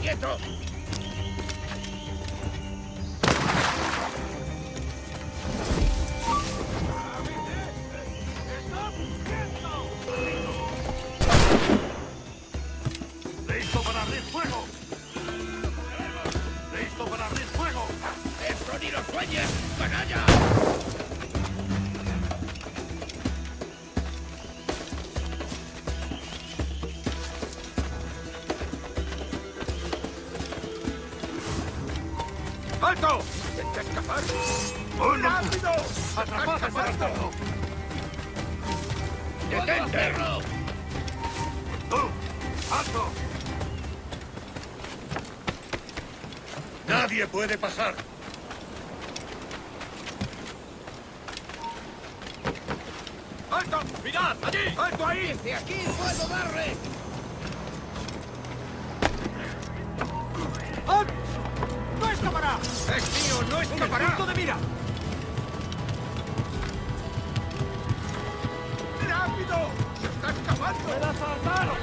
¡Quieto! ¡Listo para abrir fuego! ¡Listo para abrir fuego! ¡Eso ni lo sueñes, canalla! ¡Alto! ¿Intenta escapar? ¡Un ¡Rápido! ¡Atrapad al bastardo! ¡Detente! ¡Tú! ¡Alto! ¡Nadie puede pasar! ¡Alto! ¡Mirad! ¡Allí! ¡Alto ahí! ¡Desde aquí puedo darle! ¡No escapará! ¡Es mío! ¡No escapará! ¡Punto de mira! ¡Rápido! ¡Se está escapando! ¡Me la saltaron!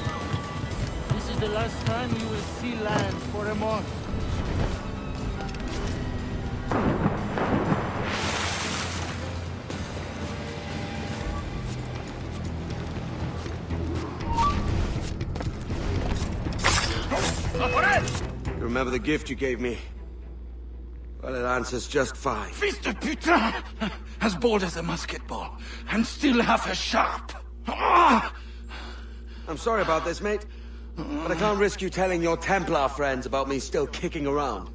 This is the last time you will see land for a month. You remember the gift you gave me? Well, it answers just fine. Fils de putain! As bold as a musket ball, and still half as sharp. Ah! I'm sorry about this, mate. But I can't risk you telling your Templar friends about me still kicking around.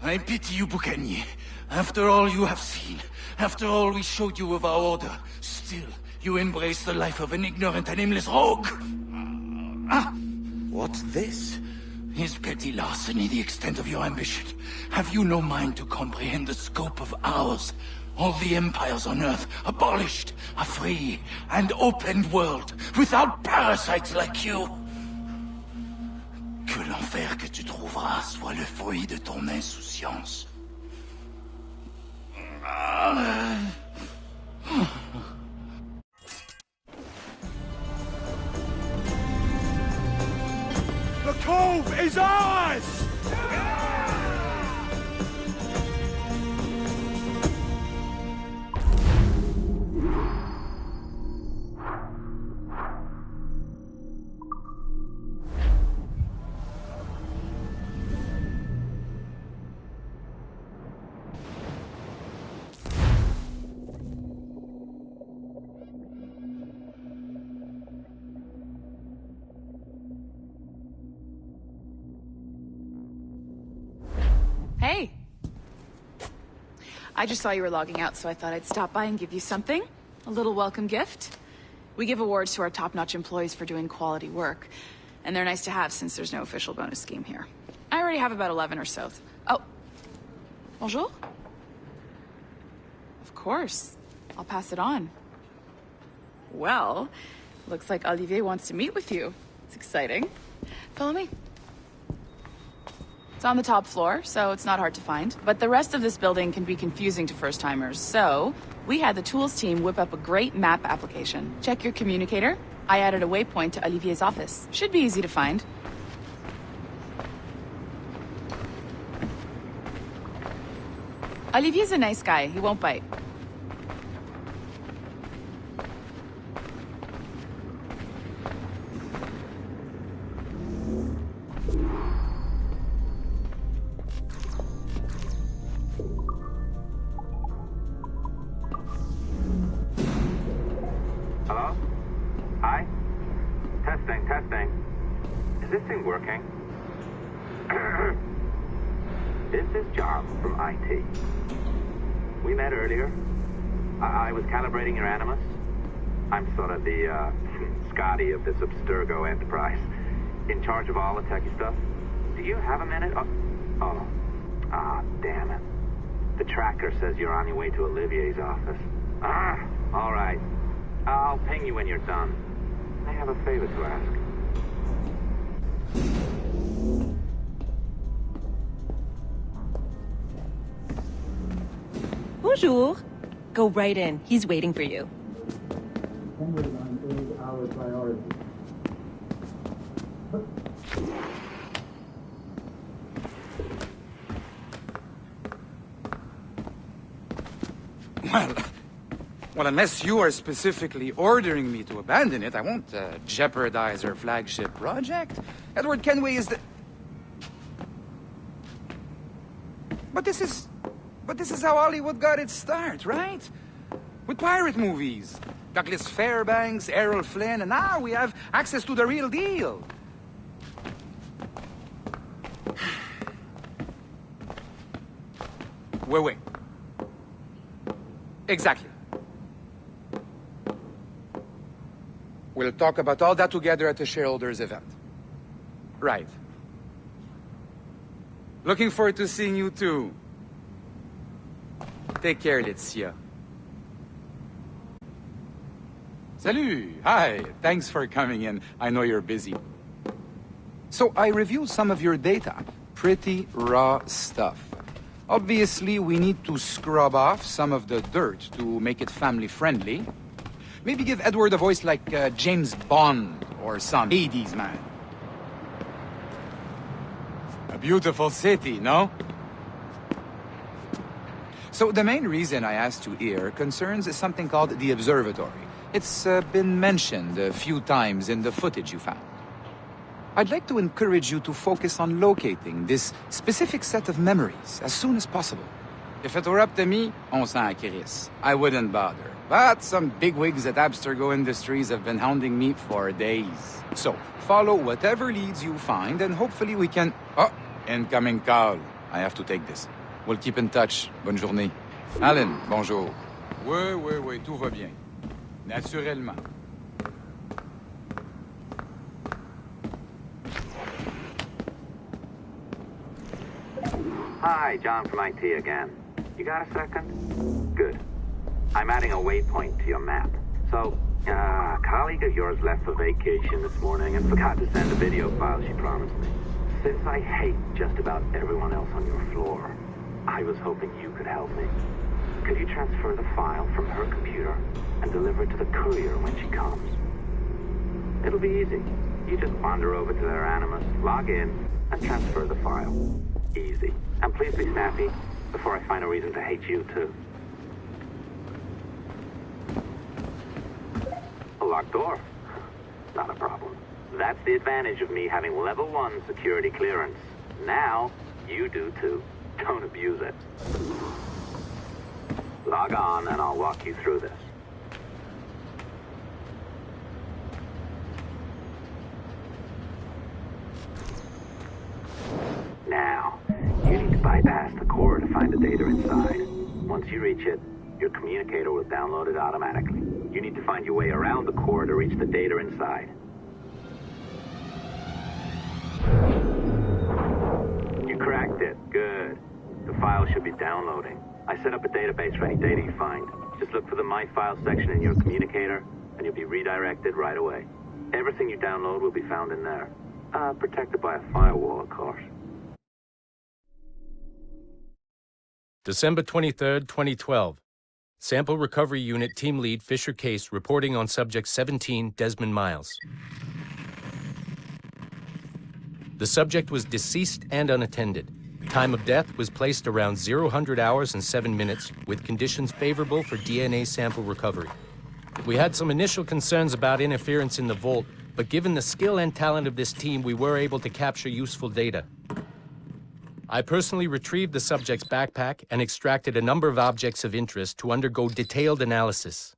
I pity you, Boucanier. After all you have seen, after all we showed you of our order, still you embrace the life of an ignorant and aimless rogue. What's this? Is petty larceny the extent of your ambition? Have you no mind to comprehend the scope of ours? All the empires on Earth abolished, a free and open world, without parasites like you. Que l'enfer que tu trouveras soit le fruit de ton insouciance. The cove is ours! I just saw you were logging out, so I thought I'd stop by and give you something. A little welcome gift. We give awards to our top-notch employees for doing quality work, and they're nice to have since there's no official bonus scheme here. I already have about 11 or so. Oh. Bonjour? Of course. I'll pass it on. Well, looks like Olivier wants to meet with you. It's exciting. Follow me. It's on the top floor, so it's not hard to find. But the rest of this building can be confusing to first-timers, so we had the tools team whip up a great map application. Check your communicator. I added a waypoint to Olivier's office. Should be easy to find. Olivier's a nice guy. He won't bite. Hello? Hi? Testing, testing. Is this thing working? This is John from IT. We met earlier. I was calibrating your Animus. I'm sort of the, Scotty of this Abstergo enterprise. In charge of all the techie stuff. Do you have a minute? Oh. Ah, damn it. The tracker says you're on your way to Olivier's office. Ah, all right. I'll ping you when you're done. I have a favor to ask. Bonjour. Go right in. He's waiting for you. Well, unless you are specifically ordering me to abandon it, I won't jeopardize our flagship project. Edward Kenway is the... But this is how Hollywood got its start, right? With pirate movies. Douglas Fairbanks, Errol Flynn, and now we have access to the real deal. Wait. Exactly. We'll talk about all that together at the shareholders event. Right. Looking forward to seeing you too. Take care, Laetitia. Salut! Hi! Thanks for coming in. I know you're busy. So I reviewed some of your data. Pretty raw stuff. Obviously, we need to scrub off some of the dirt to make it family-friendly. Maybe give Edward a voice like James Bond or some 80s man. A beautiful city, no? So the main reason I asked you here concerns something called the observatory. It's been mentioned a few times in the footage you found. I'd like to encourage you to focus on locating this specific set of memories as soon as possible. If it were up to me, on s'en crisse. I wouldn't bother. But some bigwigs at Abstergo Industries have been hounding me for days. So, follow whatever leads you find, and hopefully we can... Oh, incoming call. I have to take this. We'll keep in touch. Bonne journée. Alan, bonjour. Oui, tout va bien. Naturellement. Hi, John from IT again. You got a second? Good. I'm adding a waypoint to your map. So, a colleague of yours left for vacation this morning and forgot to send a video file she promised me. Since I hate just about everyone else on your floor, I was hoping you could help me. Could you transfer the file from her computer and deliver it to the courier when she comes? It'll be easy. You just wander over to their Animus, log in, and transfer the file. Easy. And please be snappy before I find a reason to hate you, too. A locked door? Not a problem. That's the advantage of me having level 1 security clearance. Now, you do too. Don't abuse it. Log on and I'll walk you through this. Now, you need to bypass the core to find the data inside. Once you reach it, your communicator will download it automatically. You need to find your way around the core to reach the data inside. You cracked it. Good. The file should be downloading. I set up a database for any data you find. Just look for the My Files section in your communicator, and you'll be redirected right away. Everything you download will be found in there. Protected by a firewall, of course. December 23rd, 2012. Sample Recovery Unit Team Lead Fisher Case reporting on Subject 17, Desmond Miles. The subject was deceased and unattended. Time of death was placed around 00 hours and 7 minutes, with conditions favorable for DNA sample recovery. We had some initial concerns about interference in the vault, but given the skill and talent of this team, we were able to capture useful data. I personally retrieved the subject's backpack and extracted a number of objects of interest to undergo detailed analysis.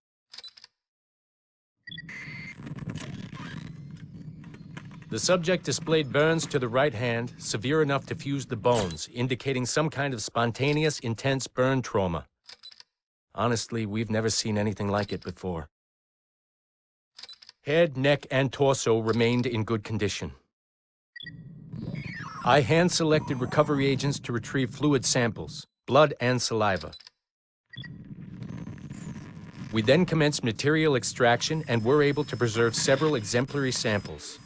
The subject displayed burns to the right hand, severe enough to fuse the bones, indicating some kind of spontaneous, intense burn trauma. Honestly, we've never seen anything like it before. Head, neck, and torso remained in good condition. I hand-selected recovery agents to retrieve fluid samples, blood and saliva. We then commenced material extraction and were able to preserve several exemplary samples.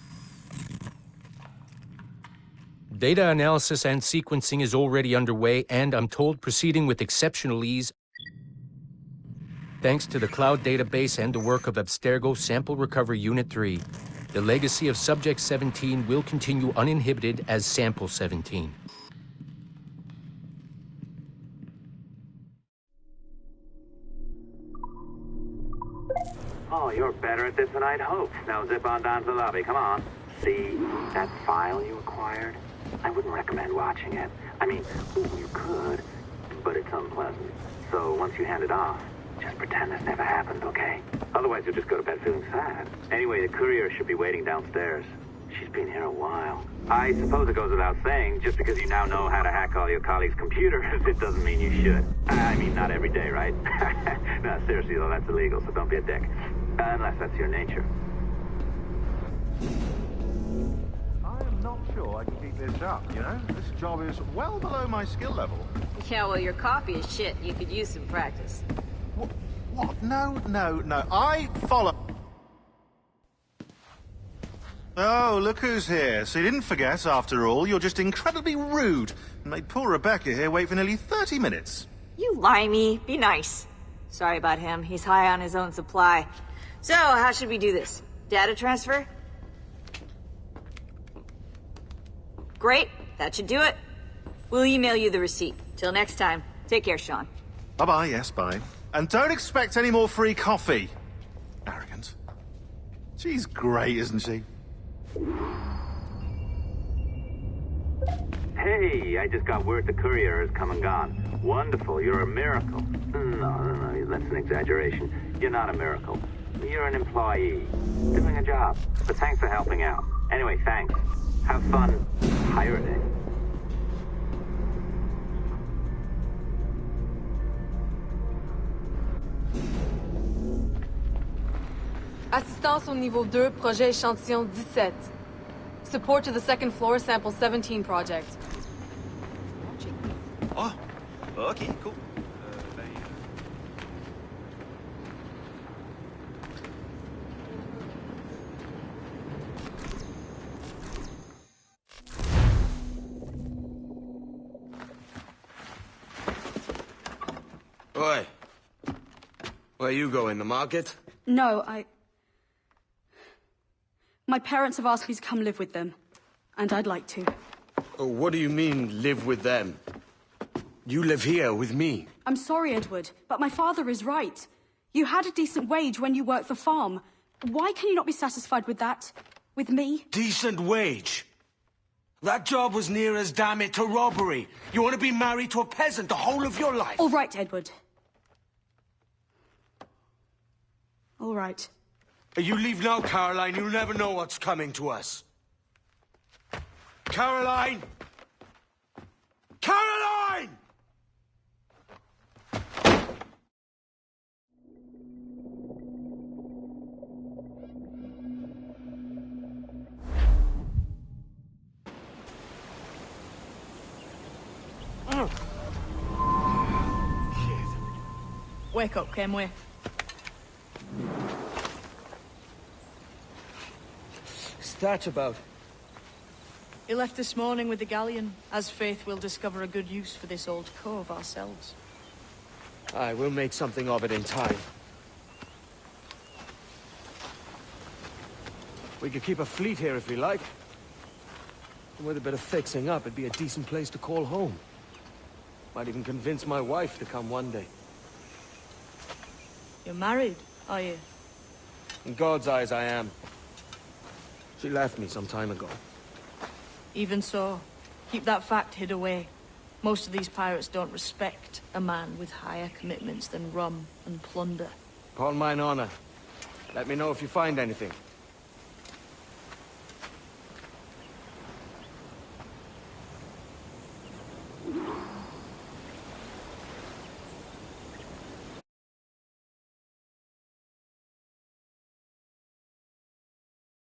Data analysis and sequencing is already underway, and I'm told proceeding with exceptional ease. Thanks to the cloud database and the work of Abstergo Sample Recovery Unit 3, the legacy of Subject 17 will continue uninhibited as Sample 17. Oh, you're better at this than I'd hoped. Now zip on down to the lobby. Come on. See that file you acquired? I wouldn't recommend watching it. I mean, you could, but it's unpleasant. So once you hand it off, just pretend this never happened, okay? Otherwise, you'll just go to bed feeling sad. Anyway, the courier should be waiting downstairs. She's been here a while. I suppose it goes without saying, just because you now know how to hack all your colleagues' computers, it doesn't mean you should. I mean, not every day, right? No, seriously, though, that's illegal, so don't be a dick. Unless that's your nature. I am not sure I can keep this up, you know? This job is well below my skill level. Yeah, well, your coffee is shit. You could use some practice. What? No. I follow... Oh, look who's here. So you didn't forget, after all. You're just incredibly rude and made poor Rebecca here wait for nearly 30 minutes. You limey. Be nice. Sorry about him. He's high on his own supply. So, how should we do this? Data transfer? Great. That should do it. We'll email you the receipt. Till next time. Take care, Sean. Bye-bye, yes, bye. And don't expect any more free coffee. Arrogant. She's great, isn't she? Hey, I just got word the courier has come and gone. Wonderful, you're a miracle. No, that's an exaggeration. You're not a miracle. You're an employee, doing a job. But thanks for helping out. Anyway, thanks. Have fun pirating. Assistance au niveau 2, projet échantillon 17. Support to the second floor, sample 17 project. Oh, okay, cool. Oi. Where you going, the market? No, My parents have asked me to come live with them, and I'd like to. Oh, what do you mean, live with them? You live here with me. I'm sorry, Edward, but my father is right. You had a decent wage when you worked the farm. Why can you not be satisfied with that? With me? Decent wage? That job was near as, damn it, to robbery. You want to be married to a peasant the whole of your life? All right, Edward. All right. You leave now, Caroline. You'll never know what's coming to us. Caroline! Caroline! Wake up, Kenway. Thatch about? He left this morning with the galleon. As faith, we'll discover a good use for this old cove ourselves. Aye, we'll make something of it in time. We could keep a fleet here if we like. And with a bit of fixing up, it'd be a decent place to call home. Might even convince my wife to come one day. You're married, are you? In God's eyes, I am. She left me some time ago. Even so, keep that fact hid away. Most of these pirates don't respect a man with higher commitments than rum and plunder. Upon mine honor. Let me know if you find anything.